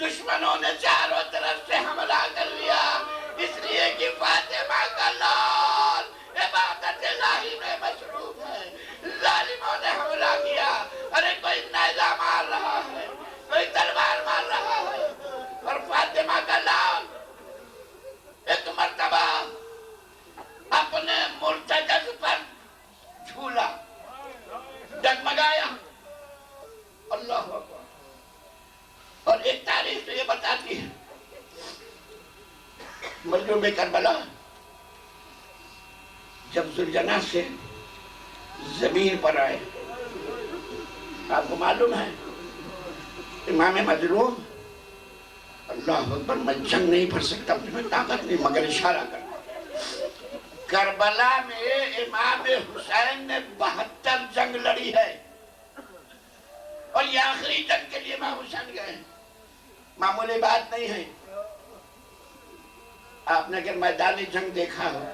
دشمنوں نے چاروں طرف سے حملہ کر لیا، اس لیے کہ فاطمہ کا لال عبادت الہی میں مصروف ہے۔ ظالموں نے حملہ کیا، ارے کوئی نیزہ مار رہا ہے، کوئی تلوار مار رہا ہے، اور فاطمہ کا لال ایک مرتبہ اپنے مرتکز پر جھولا، ڈگمگایا۔ اللہ اکبر۔ اور ایک تاریخ تو یہ بتاتی ہے مظلوم کربلا جب ذوالجناح سے زمین پر آئے، آپ کو معلوم ہے امام مظلوم، اللہ اکبر، میں جنگ نہیں پڑھ سکتا، مجھ میں طاقت نہیں، مگر اشارہ کرتا۔ کربلا میں امام حسین نے 72 جنگ لڑی ہے اور یہ آخری جنگ کے لیے امام حسین گئے ہیں، معمولی بات نہیں ہے۔ آپ نے اگر میدانی جنگ دیکھا ہو،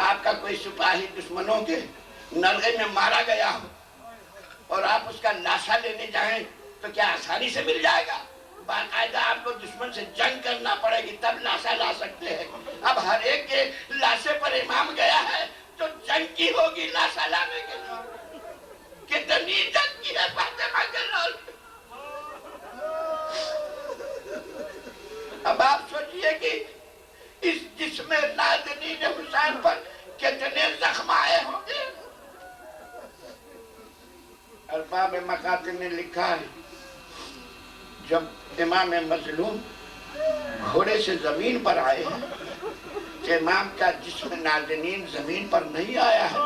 آپ کا کوئی سپاہی دشمنوں کے نرغے میں مارا گیا ہو اور آپ اس کا لاشا لینے جائیں تو کیا آسانی سے مل جائے گا؟ باقاعدہ آپ کو دشمن سے جنگ کرنا پڑے گی تب لاشا لا سکتے ہیں۔ اب ہر ایک کے لاشے پر امام گیا ہے تو جنگ کی ہوگی لاشا لانے کے لیے۔ کتنی جنگ کی ہے فاطمہ کے لال۔ اب آپ سوچئے کہ اس جسم نازنین حسین پر کتنے زخم آئے ہوں گے۔ ارباب مقاتل نے لکھا ہے جب امام مظلوم گھوڑے سے زمین پر آئے ہیں کہ امام کا جسم نازنین زمین پر نہیں آیا ہے،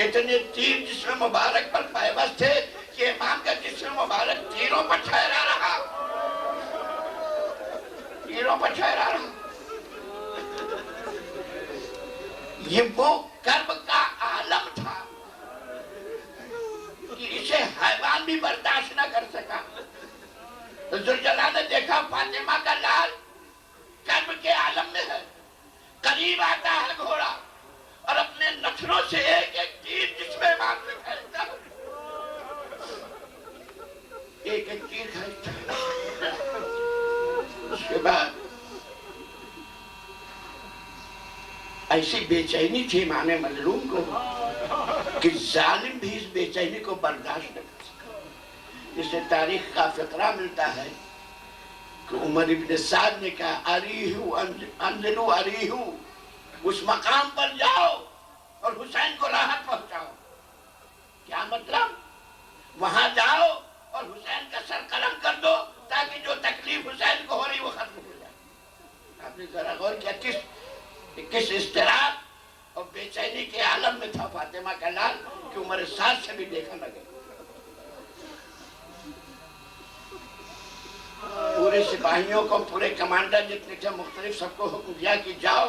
اتنے تیر جسم مبارک پر پیوست تھے کہ امام کا جسم مبارک تیروں پر ٹھہرا رہا، تیروں پر ٹھہرا رہا۔ یہ وہ کرب کا عالم تھا کہ اسے حیوان بھی برداشت نہ کر سکا۔ ذوالجلال نے دیکھا فاطمہ کا لال کرب کے عالم میں ہے، قریب آتا ہے گھوڑا اور اپنے نتھنوں سے ایک ایک تیر جس میں امام سے کھینچتا ہے، ایک ایک تیر کھینچتا ہے۔ اس کے بعد ایسی بے چینی تھی امام مظلوم کو کہ ظالم بھی اس بے چینی کو برداشت نہ کر سکا۔ اسے تاریخ کا فقرہ ملتا ہے کہ عمر ابن سعد نے کہا اریہو انزلو اریہو، اس مقام پر جاؤ اور حسین کو راحت پہنچاؤ۔ کیا مطلب؟ وہاں جاؤ اور حسین کا سر قلم کر دو تاکہ جو تکلیف حسین کو ہو رہی وہ ختم ہو جائے۔ آپ نے ذرا غور کیا کس اضطراب اور بے چینی کے عالم میں تھا فاطمہ کا لال کہ عمر سعد سے بھی دیکھا نہ گیا۔ پورے سپاہیوں کو، پورے کمانڈر جتنے تھے مختلف، سب کو حکم دیا کہ جاؤ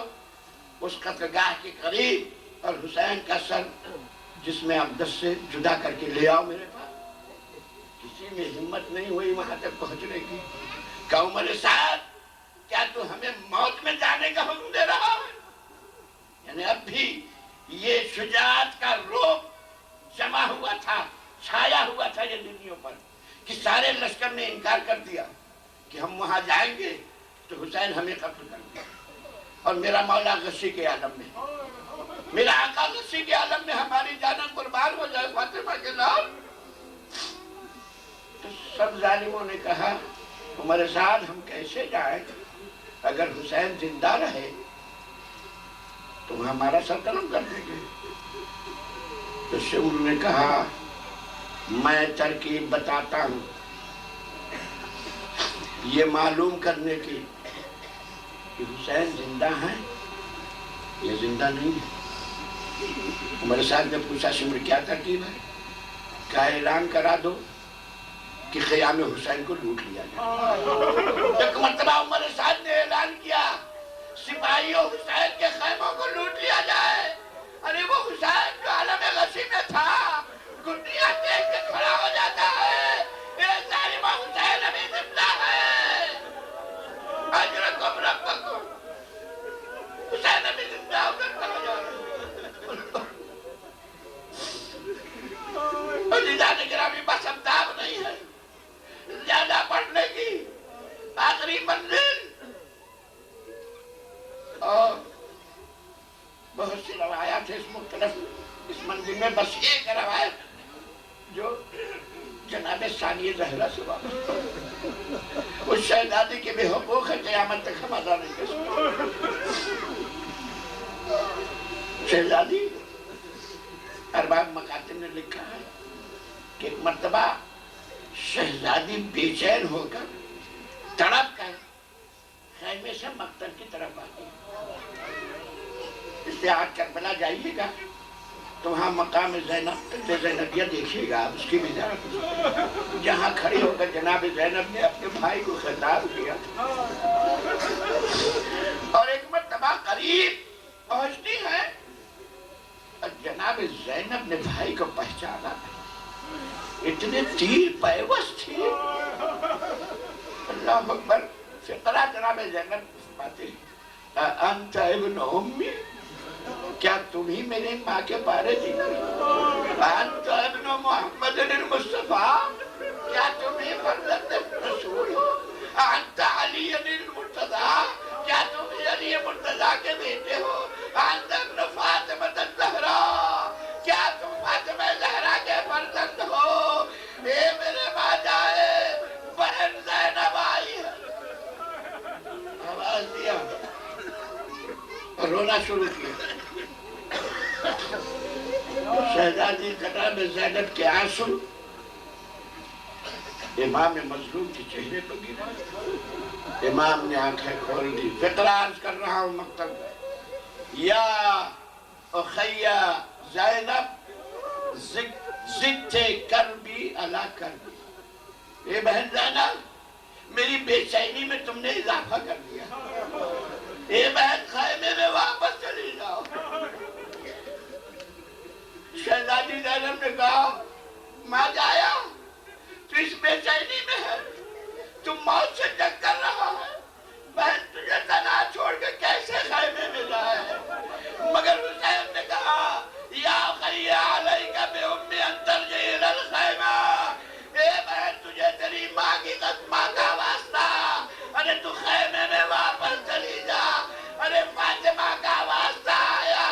اس قتلگاہ کے قریب اور حسین کا سر جس میں اقدس سے جدا کر کے لے آؤ میرے پاس۔ کسی میں ہمت نہیں ہوئی وہاں تک پہنچنے کی۔ کہا عمر سعد کیا تو ہمیں موت میں جانے کا حکم دے رہا ہے؟ یعنی اب بھی یہ شجاعت کا روب جمع ہوا تھا، چھایا ہوا تھا یہ دنیا پر کہ سارے لشکر نے انکار کر دیا کہ ہم وہاں جائیں گے تو حسین ہمیں قتل کر دیں، اور میرا مولا غصے کے عالم میں، میرا آقا غصے کے عالم میں ہماری جانیں قربان ہو جائے فاطمہ کے نام۔ تو سب ظالموں نے کہا عمر سعد ہم کیسے جائیں، اگر حسین زندہ رہے تو ہمارا سر قلم کر دیں گے۔ تو شعور نے کہا میں ترکیب بتاتا ہوں یہ معلوم کرنے کی کہ حسین زندہ ہیں یا زندہ نہیں ہے۔ عمر صاحب نے پوچھا شمر کیا ترکیب ہے؟ کہا اعلان کرا دو کہ خیام حسین کو لوٹ لیا جائے۔ ایک مرتبہ عمر صاحب نے اعلان کیا سپاہیوں حسین کے خیموں کو لوٹ لیا جائے۔ ارے وہ حسین جو عالم غصی میں تھا گھٹیاں دیکھ کے کھڑا ہو جاتا ہے، اے ظالمہ حسین ابھی زندہ ہے، اجرکم ربکم، حسین ابھی زندہ ہو کر کھڑا جا رہا ہے۔ عزیزان گرامی بس اب داغ نہیں ہے زیادہ پڑھنے کی، آخری منزل اور بہت سی روایات ہیں اس مختلف اس منزل میں، بس ایک روایت جو جناب ثانی زہرا سے واقع اس شہزادی کے بے حقوق ہے قیامت تک ہم ادا نہیں کر سکتے۔ شہزادی ارباب مکاتب نے لکھا ہے کہ ایک مرتبہ شہزادی بے چین ہو کر تڑپ کر خیمے سے مقتل کی طرف آتی، اس سے آج کربلا جائیے گا تو وہاں مقام زینبیہ دیکھیے گا، آپ اس کی بھی زیارت جہاں کھڑی ہو کر جناب زینب نے اپنے بھائی کو خطاب کیا اور ایک مرتبہ قریب پہنچتی ہے اور جناب زینب نے بھائی کو پہچانا، اتنے تیر پیوست تھی۔ اللہ اکبر، فقرہ جناب زینب فرماتے ہیں انت ابن امی، کیا تم ہی میرے ماں کے پارے جی؟ انت ابن محمد المصطفیٰ، کیا تم ہی فرزند رسول ہو؟ انت علی المرتضیٰ، کیا تم ہی علی مرتضیٰ کے بیٹے ہو؟ انت ابن فاطمہ الزہراء، کیا تم فاطمہ زہرا کے فرزند ہو؟ اے میرے ماں جائے بہن زینب آئی ہے، آواز دیا رونا شروع کیا۔ شہزادی جناب زینب کے آنسو امام مظلوم کے چہرے پر گرا، امام نے آنکھیں کھول دی۔ فقرہ عرض کر رہا ہوں مکتب، یا اخیہ زینب زدت کربی علی کربی، اے بہن زینب میری بے چینی میں تم نے اضافہ کر دیا، اے بہن خیمے میں واپس چلی جاؤ۔ شہزادی زینب نے کہا ماں جایا تو اس بے چینی میں ہے، تم موت سے جنگ کر رہا ہے، بہن تجھے تنہا چھوڑ کے کیسے خیمے میں جائے؟ مگر حسین نے کہا یا خیہ علیک بی امی ان ترجعی الی الخیمہ، اے بہن تجھے تیری ماں کی قسمہ کا واسطہ، ارے تو خیمے میں واپس چلی جا، ارے فاطمہ کا واسطہ آیا۔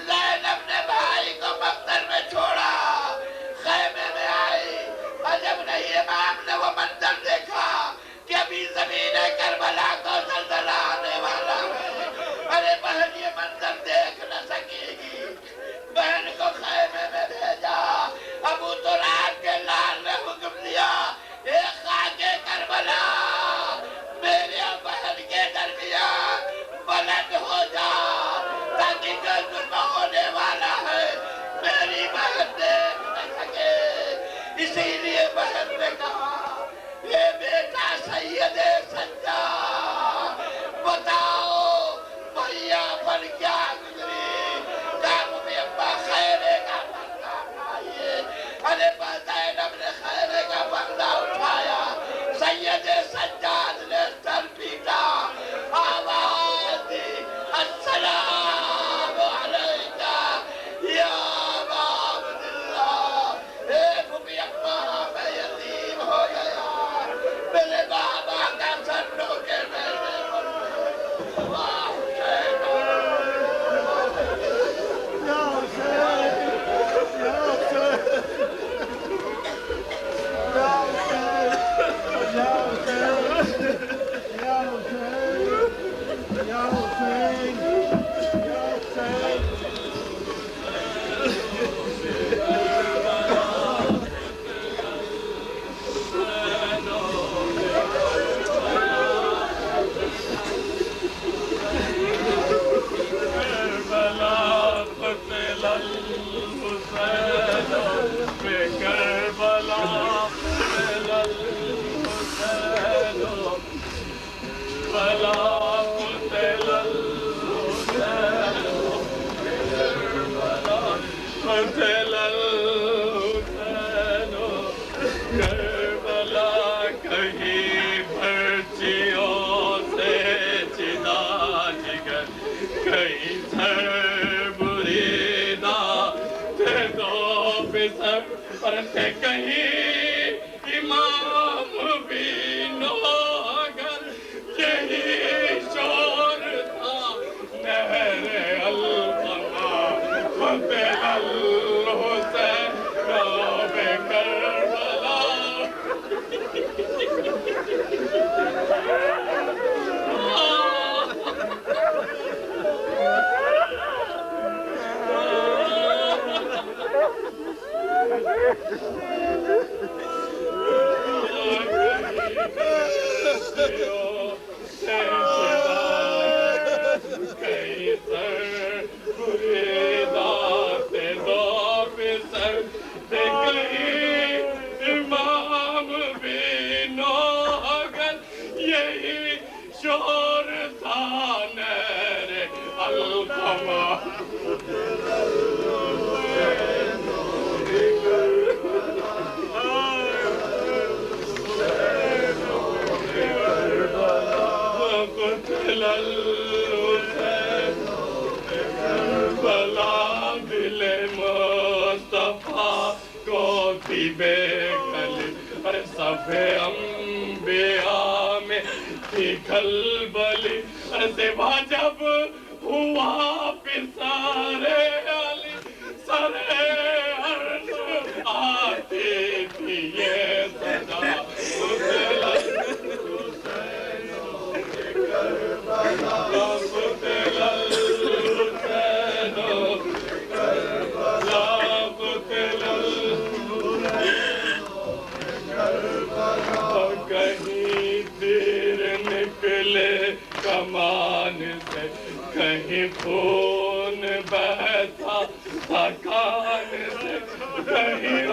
زینب نے بھائی کو مقتل میں چھوڑا، خیمے میں آئی، عجب نہیں امام نے وہ منظر دیکھا کہ ابھی زمین کربلا کو زلزلہ آنے والا ہے۔ ارے بہن یہ منظر دیکھ نہ سکے گی، بہن کو خیمے میں بھیجا۔ ابو تراب کے لال نے حکم دیا اے خاک کربلا میرے اور بہن کے درمیان بلند ہو جا تاکہ جو ظلم ہونے والا ہے میری بہن دیکھ نہ سکے۔ اسی لیے بہن نے کہا اے بیٹا سید سجاد بتاؤ بھیا پر کیا گزری، کام میں ابا خیرے کا بندہ اٹھائیے۔ ارے زینب نے خیرے کا بندہ اٹھایا، سید سجاد نے سر پیٹا، آواز دی السلام علیکہ یا ابا عبداللہ، اے پھوپھی ابا میں یتیم ہو گیا، میرے بابا کا کہیں سر بریدہ تھے دو پسر اور تھے کہیں امام بھی نو اگر یہی شور تھا نہر القما فتح الحسین راب کربلا شور تھا نہر القما قتل الحسین بلا دل مصطفیٰ کو بھی بے گلی اور سب انبیاء میں تھی کھلبلی اور سوا جب ہوا پھر سارے علی سارے عرض آتی تھی یہ صدا قتل الحسین قتل الحسین کربلا قتل کہیں تیر نکلے کمان سے کہیں خون بہتا تھا کان سے کہیں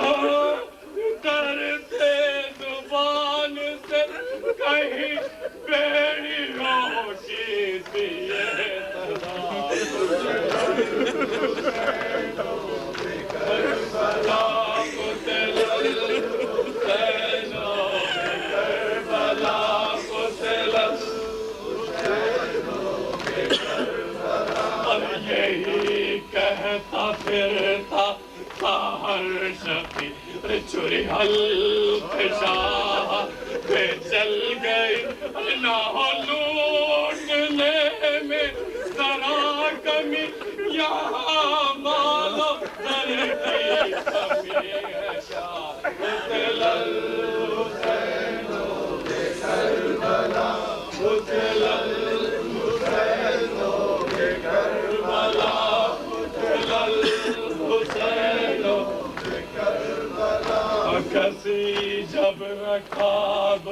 اترتے زبان سے کہیں بیڑیوں کی تھی یہ صدا کربلا قتل الحسین کربلا قتل اور یہی کہتا پھرتا تھا ہر شفیع چھری حلق شاہ پہ چل گئی نہ لوٹنے میں ذرا کمی یہاں مالو در کی کمی ہے شاہ قتل الحسین کربلا قتل الحسین کربلا قتل الحسین کربلا کسی جب رکاب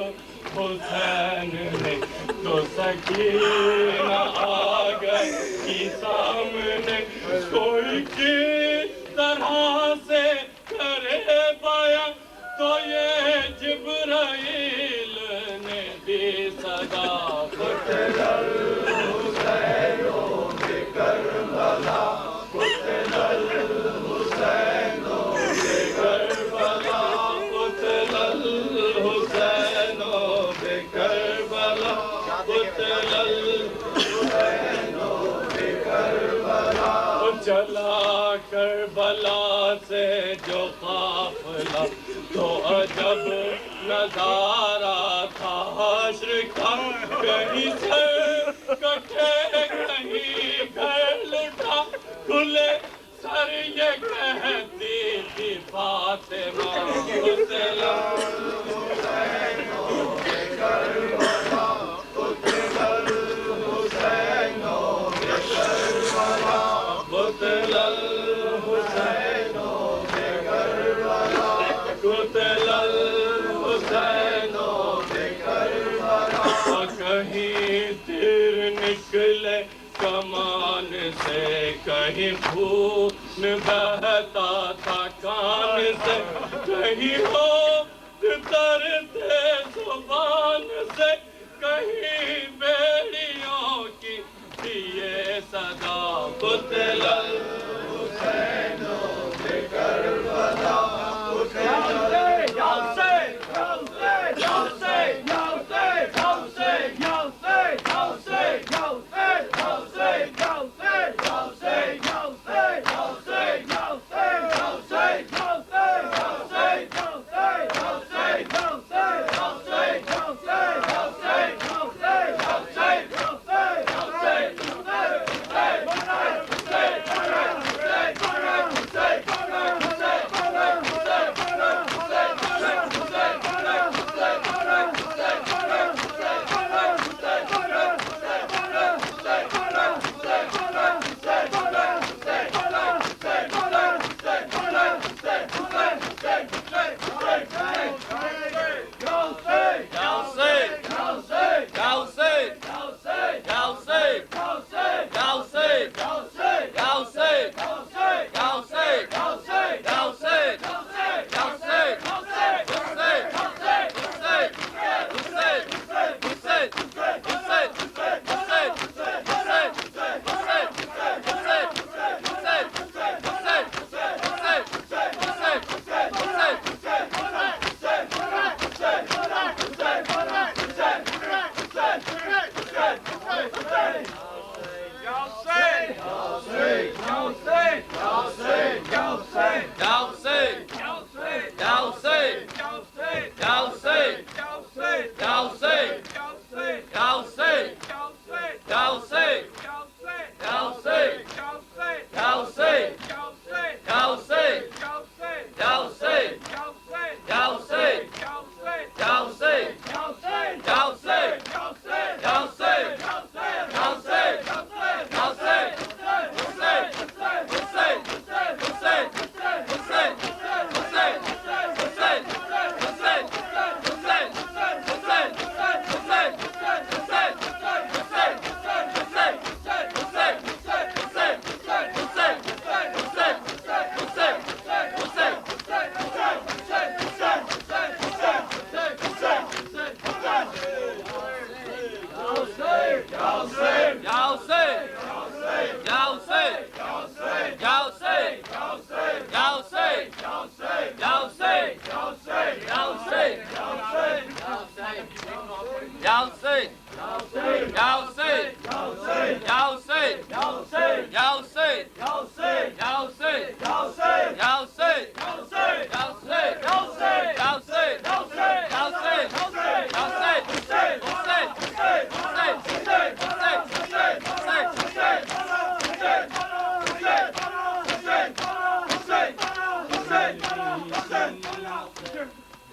حسین نے تو سکینہ آ گئی سامنے کوئی کی طرح سے کرے بیان تو یہ جبرائیل نے دی صدا قتل الحسین کربلا قتل الحسین کربلا قتل الحسین کربلا قتل الحسین کربلا چلا کربلا سے جو قافلہ تو عجب نظارہ تھا حشر کا کہیں سے کٹے کہیں گھر لٹا کھلے سر یہ کہتی تھی فاطمہ قتل الحسین کربلا قتل الحسین کربلا قتل الحسین کربلا قتل الحسین کربلا کہیں تیر نکلے کمان سے کہیں خون بہتا تھا کان سے کہیں ہونٹ ترتے زبان سے کہیں بیڑیوں کی تھی یہ صدا قتل الحسین کربلا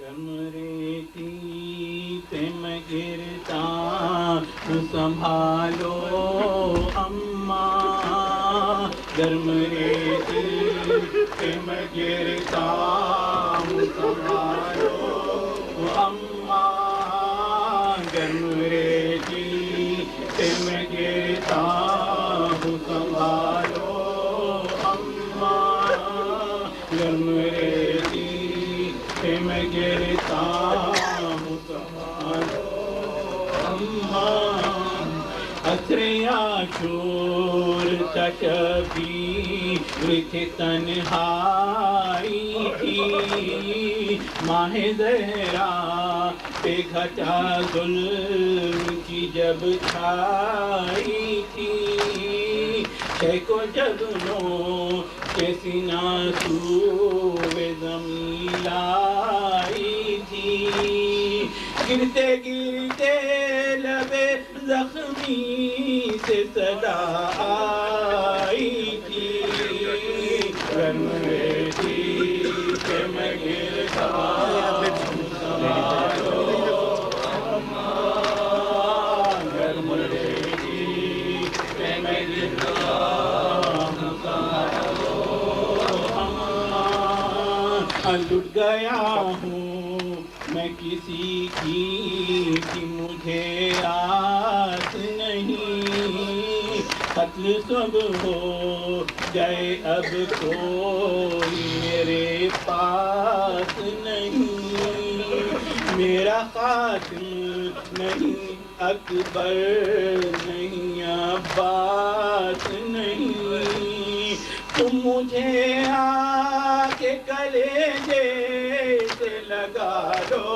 گرم ریتی پہ میں گرتا سنبھالو اماں، گرم ریتی پہ میں گرتا سنبھالو اماں، گرم ریتی پہ میں گرتا سنبھالو اماں، گرم ریتی پہ میں گرتا سنبھالو اماں، عصر عاشور تشبیر تھے تنہائی تھی، ماہ زہرا پہ گھٹا ظلم کی جب چھائی تھی، شیخ و جبنوں کے سینہ سوئے زمین لائی تھی، گرتے گرتے لبے زخمی سے صدا آئی تھی، گرم ریتی پہ میں گرتا سنبھالو اماں، گرم ریتی پہ میں گرتا سنبھالو اماں، لٹ گیا ہوں میں کسی کی کہ مجھے آس نہیں، قتل سب ہو جائے اب کوئی میرے پاس نہیں، میرا قاتل نہیں اکبر نہیں عباس نہیں، تم مجھے آ کے کلیجے سے لگا دو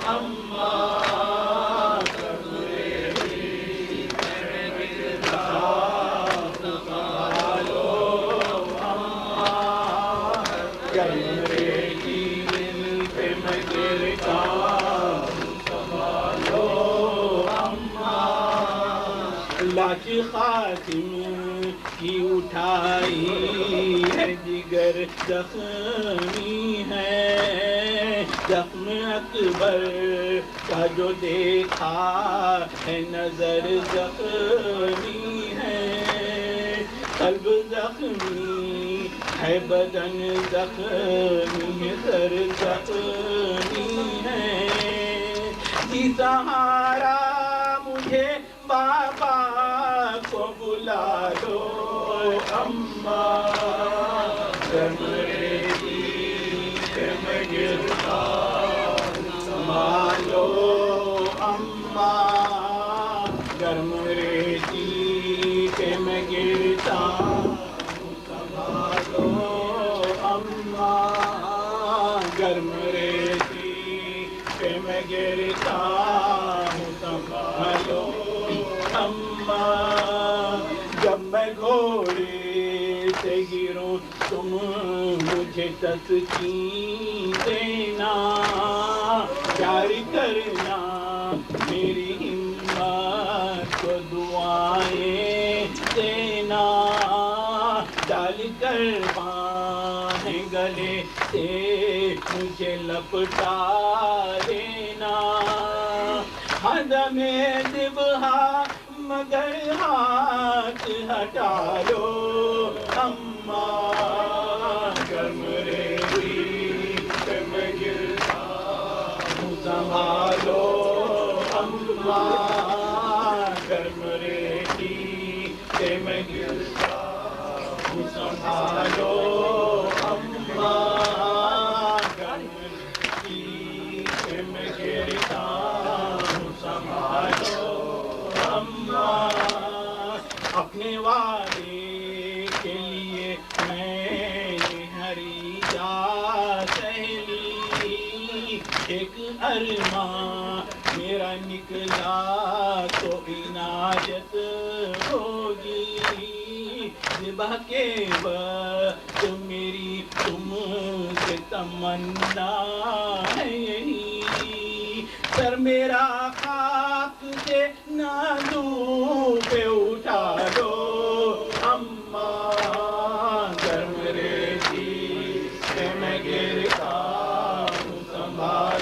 اماں، گرم ریتی پہ میں گرتا سنبھالو اماں، گرم ریتی پہ میں گرتا سنبھالو اماں، لاش خاتم کی اٹھائی ہے جگر زخمی ہے، زخم اکبر کا جو دیکھا ہے نظر زخمی ہے، قلب زخمی ہے بدن زخمی ہے سر زخمی ہے، جی سہارا مجھے بابا کو بلا دو اماں، گرم ریتی پہ میں گرتا سنبھالو اماں، گرم ریتی پہ میں گرتا سنبھالو اماں، گرم ریتی پہ میں گرتا سنبھالو اماں، جب میں گھوڑے سے گروں تم مجھے تسکین دینا، جاری کرنا میری ہمت کو دعائیں دینا، ڈال کر باہیں گلے سے مجھے لپٹا لینا، حدم ذبحہ مگر ہاتھ ہٹا لو اماں، گرم ریتی پہ میں گرتا سنبھالو اماں، گرم ریتی پہ میں گرتا سنبھالو اماں، گرم ریتی پہ میں گرتا سنبھالو اماں، اپنے وعدے کے لیے میں نے ہری جا سہلی، ایک ارماں میرا نکلا تو عنایت ہوگی، ذبح کے وقت میری تم سے تمنا ہے یہی، سر میرا خاک سے نازو پہ اٹھا دو اماں، گرم ریتی پہ میں گرتا سنبھالو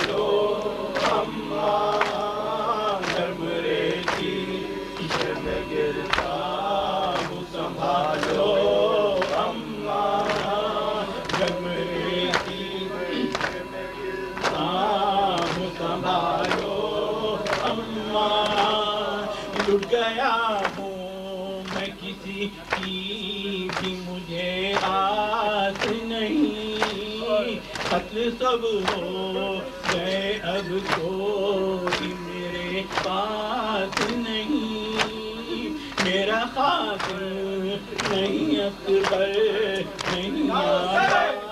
کسی کی بھی مجھے آس نہیں، قتل سب ہو گئے اب کوئی میرے پاس نہیں، میرا قاتل نہیں اکبر نہیں آباد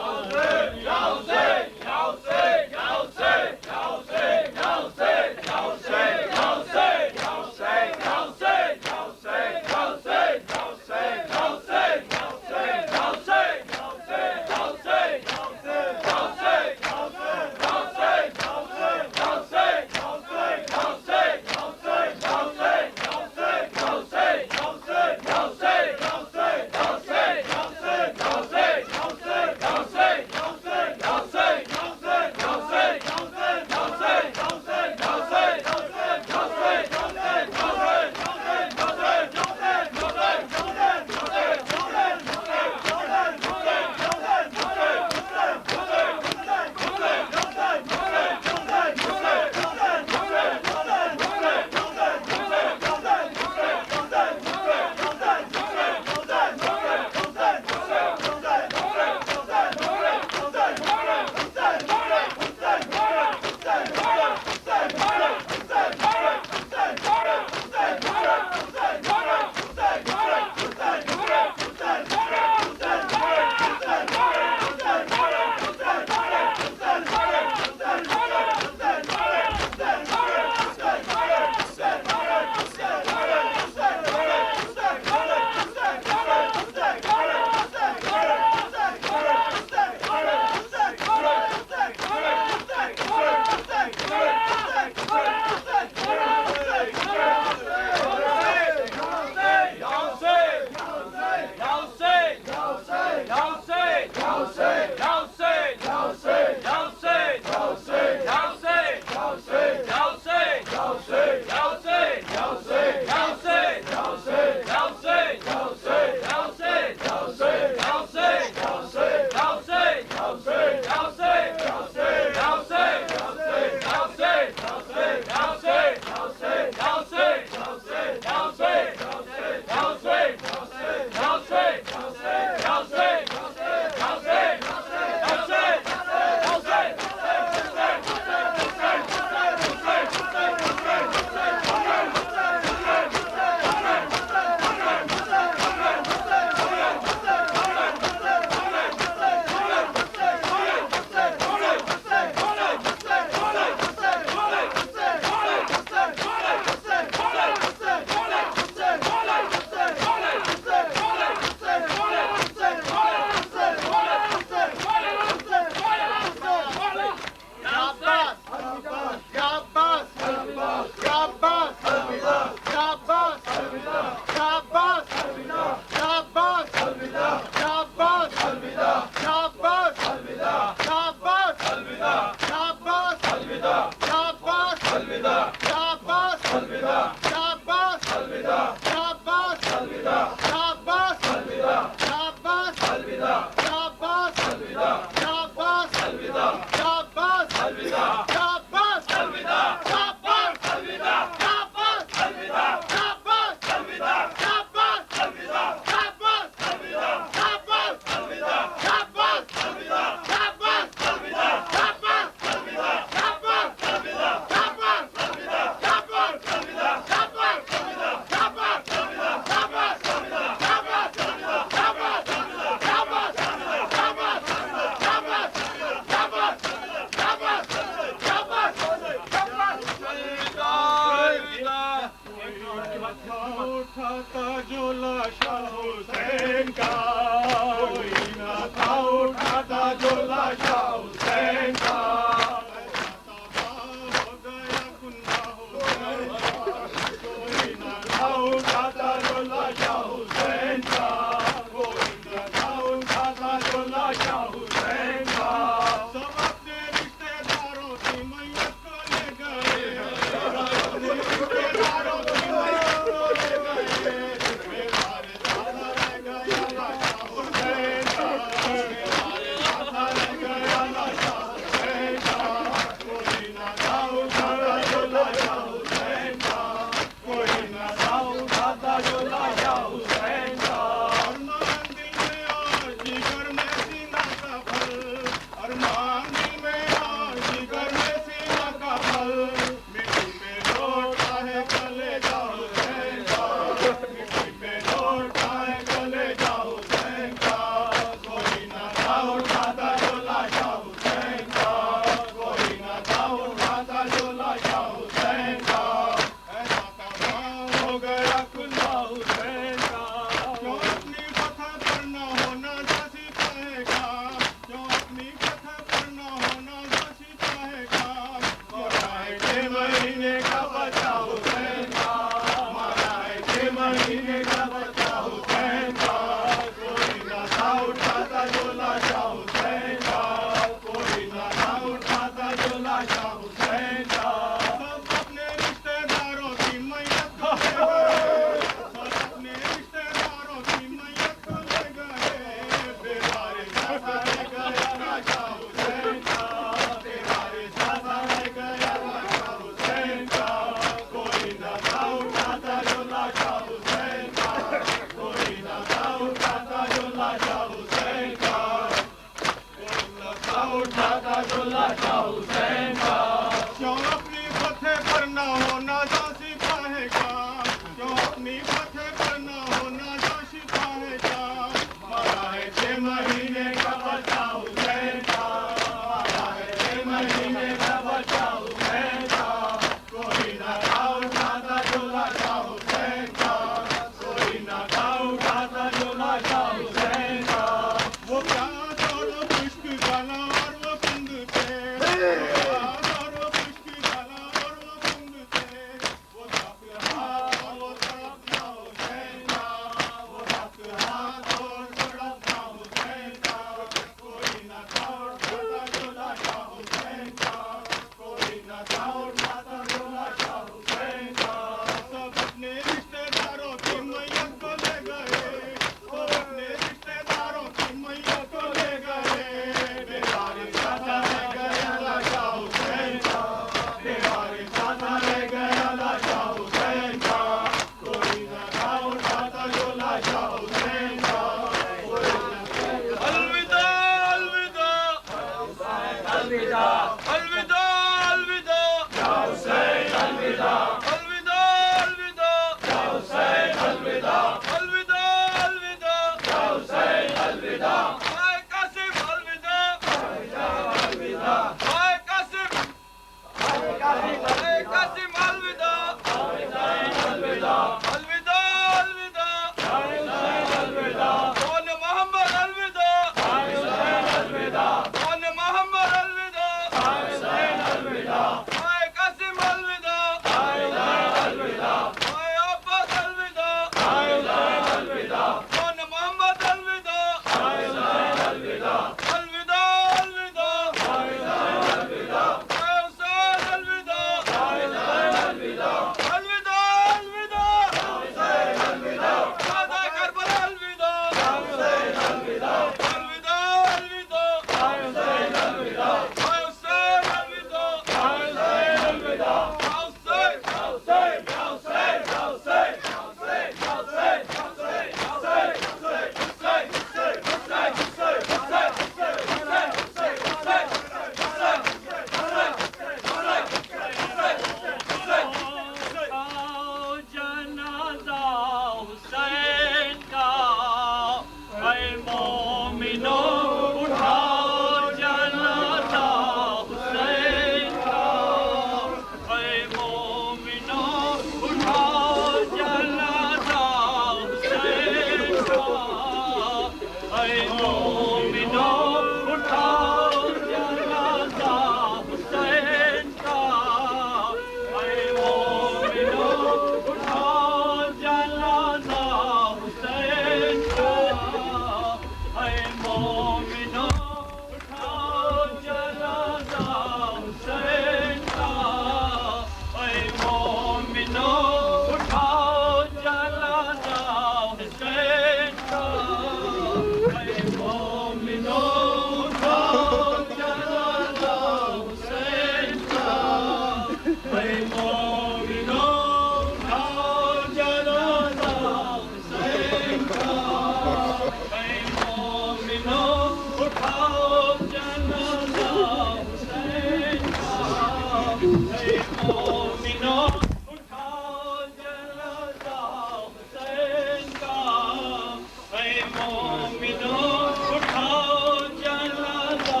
مومنوں اٹھاؤ جنازہ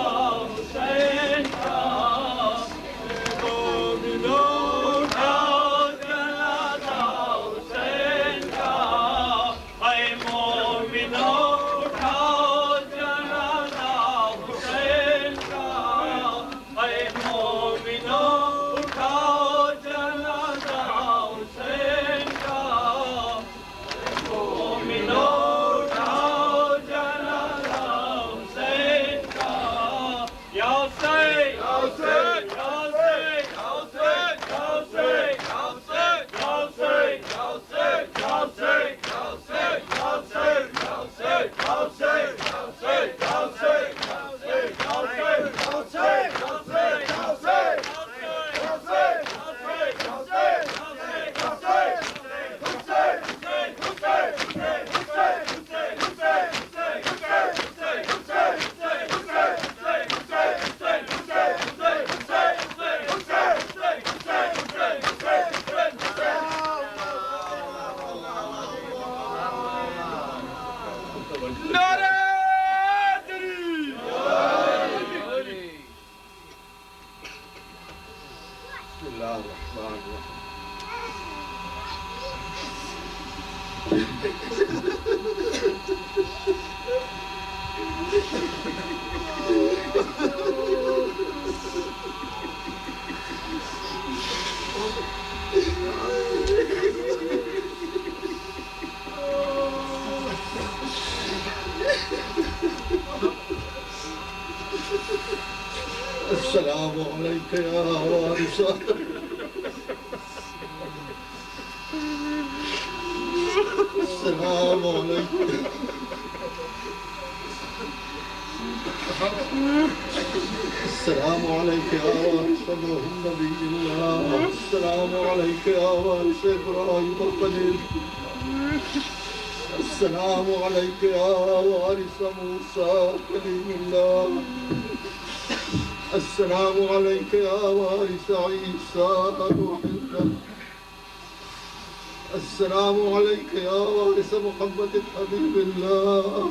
حسین کا مومنوں اٹھاؤ جنازہ حسین کا اے مومنوں اٹھاؤ جنازہ حسین کا اے مومنوں اٹھاؤ جنازہ حسین کا مومنوں اٹھاؤ جنازہ حسین کا یا حسین یا حسین یا حسین یا حسین یا حسین یا حسین یا حسین یا حسین یا حسین یا حسین یا حسین یا حسین یا حسین یا حسین یا حسین یا حسین یا حسین یا حسین یا حسین السلام عليك يا وارث السلام عليك السلام عليك يا وارث نوح نبي الله السلام عليك يا وارث إبراهيم الخليل السلام عليك يا وارث موسى كليم الله السلام عليك يا وارث عيسى روح الله السلام عليك يا وارث محمد حبيب الله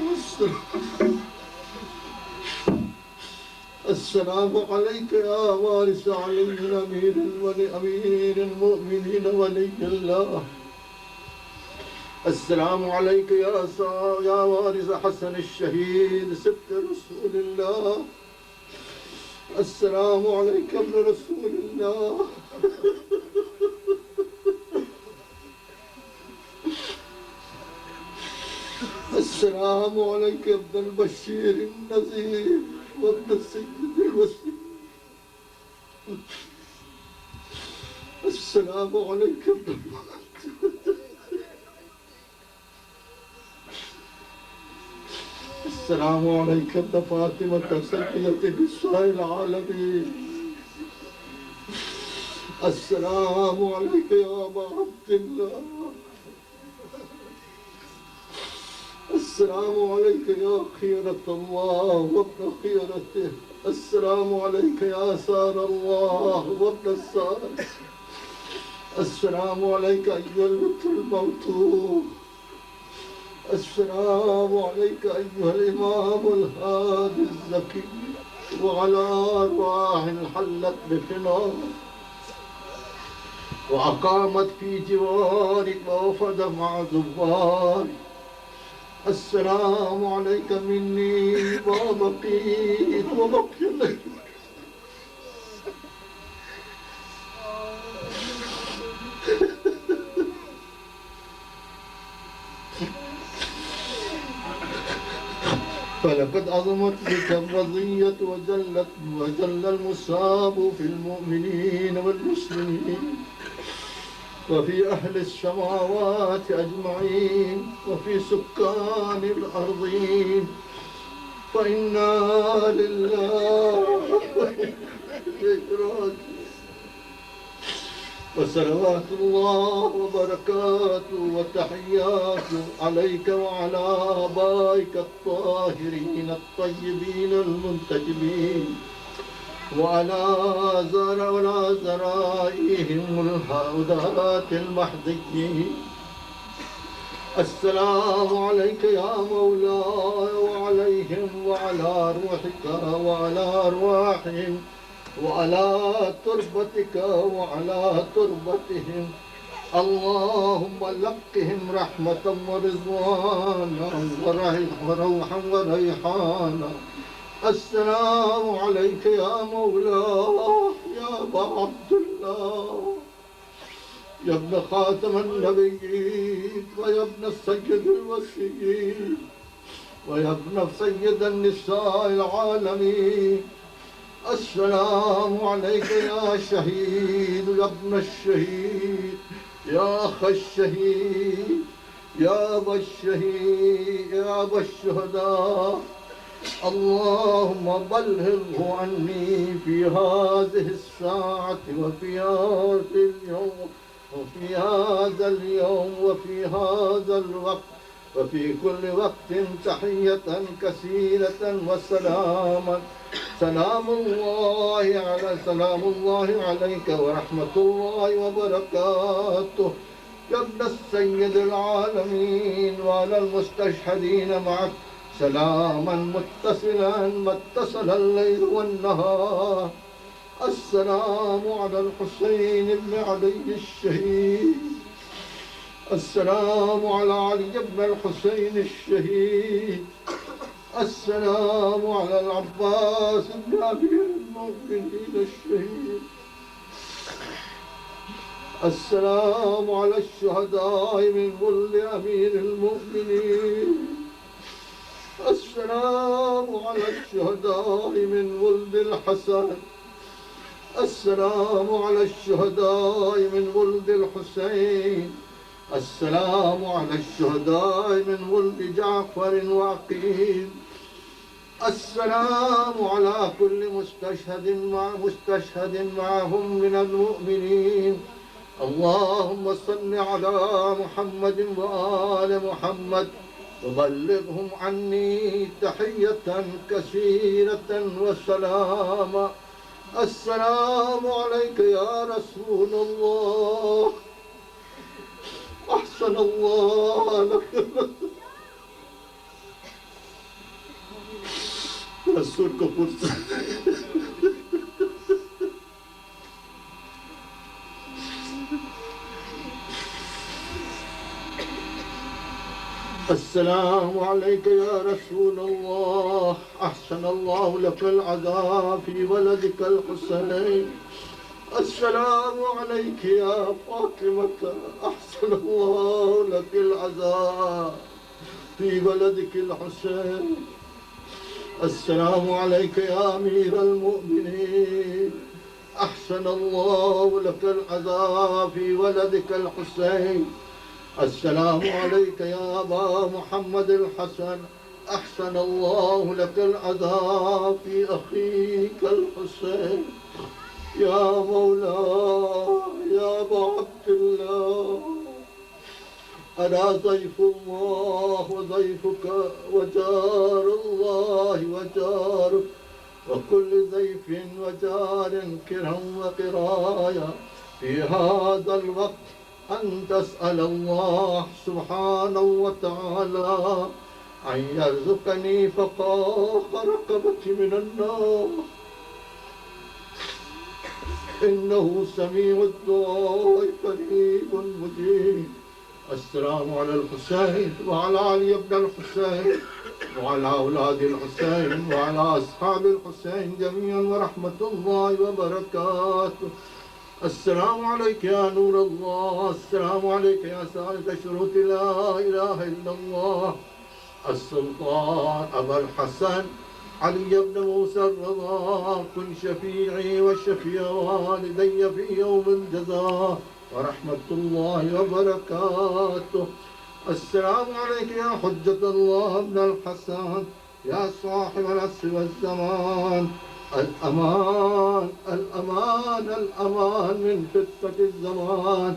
السلام عليك يا وارث علي أمير المؤمنين ولي الله السلام عليك يا وارث حسن الشهيد سبت رسول الله السلام عليك ابن رسول الله السلام عليك ابن البشير النذير وابن السيد الوسيم السلام عليك ابن السلام عليك ابن فاطمة سيدة نساء العالمين السلام عليك يا أبا عبد الله السلام عليك يا خيرة الله وابن خيرته السلام عليك يا سار الله وابن السار السلام عليك أيها الوتر الموتور السلام عليك أيها الإمام الهادي الزكي وعلى أرواح حلت بفنار وأقامت في جوارك ووفد مع زوار السلام عليك مني وبقيت وبقي لك فلقد عظمت بك الرضية وجل المصاب في المؤمنين والمسلمين وفي أهل السماوات أجمعين وفي سكان الأرضين فإنا لله وإليه راجعون وصلوات الله وبركاته وتحياته عليك وعلى آبائك الطاهرين الطيبين المنتجبين وعلى ذرائهم الهداة المهديين السلام عليك يا مولاي وعليهم وعلى روحك وعلى أرواحهم وعلى تربتك وعلى تربتهم اللهم لقهم رحمة ورضوانا وروحا وريحانا. السلام عليك يا مولاي يا أبا عبد الله يا ابن خاتم النبيين ويا ابن السيد الوصيين ويا ابن سيد النساء العالمين. السلام عليك يا شهيد يا ابن الشهيد يا أخ الشهيد يا أبا الشهيد يا أبا الشهداء. اللهم بلغه عني في هذه الساعة وفي هذا اليوم وفي هذا اليوم وفي هذا الوقت وفي كل وقت تحية كثيرة وسلاما. سلام الله عليك ورحمة الله وبركاته يا ابن السيد العالمين وعلى المستشهدين معك سلاما متصلا ما اتصل الليل والنهار. السلام على الحسين بن علي الشهيد. السلام على علي بن الحسين الشهيد. السلام على العباس بن أمير المؤمنين الشهيد. السلام على الشهداء من ولد أمير المؤمنين. السلام على الشهداء من ولد الحسن. السلام على الشهداء من ولد الحسين. السلام على الشهداء من ولد جعفر وعقيل. السلام على كل مستشهد معهم من المؤمنين. اللهم صل على محمد وآل محمد وبلغهم عني تحية كثيرة وسلاما. السلام عليك يا رسول الله. أحسن الله لك رسول کو پرسا. السلام عليك يا رسول الله. أحسن الله لك العزاء في ولدك الحسين. السلام عليك يا فاطمة. أحسن الله لك العزاء في ولدك الحسين. السلام عليك يا أمير المؤمنين. أحسن الله لك العزاء في ولدك الحسين. السلام عليك يا أبا محمد الحسن. أحسن الله لك العزاء في أخيك الحسين. يا مولاي يا أبا عبد الله أنا ضيف الله وضيفك وجار الله وجارك وكل ضيف وجار كرم وقرايا في هذا الوقت أن تسأل الله سبحانه وتعالى أن يرزقني فقاق رقبتي من النار إنه سميع الدعاء قريب مجيب. السلام على الحسين وعلى علي بن الحسين وعلى أولاد الحسين وعلى أصحاب الحسين جميعا ورحمة الله وبركاته. السلام عليك يا نور الله. السلام عليك يا سائد شروط لا إله إلا الله. السلطان أبا الحسن علي بن موسى الرضا كن شفيعي وشفيع والدي في يوم الجزاء ورحمة الله وبركاته. السلام عليك يا حجة الله ابن الحسن يا صاحب العصر والزمان. الأمان الأمان الأمان من فتنة الزمان.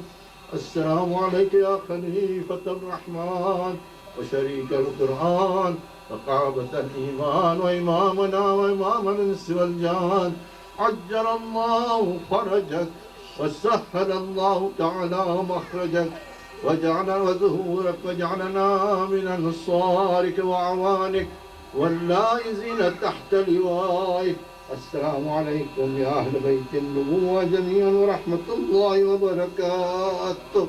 السلام عليك يا خليفة الرحمن وشريك القرآن وقعبة الإيمان وإمامنا وإمام الإنس والجان. عجل الله فرجك وسهل الله تعالى مخرجك وظهورك واجعلنا من أنصارك وأعوانك واللائزين تحت لوائك. السلام عليكم يا أهل بيت النبوة جميعا ورحمة الله وبركاته.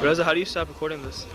Reza, how do you stop recording this?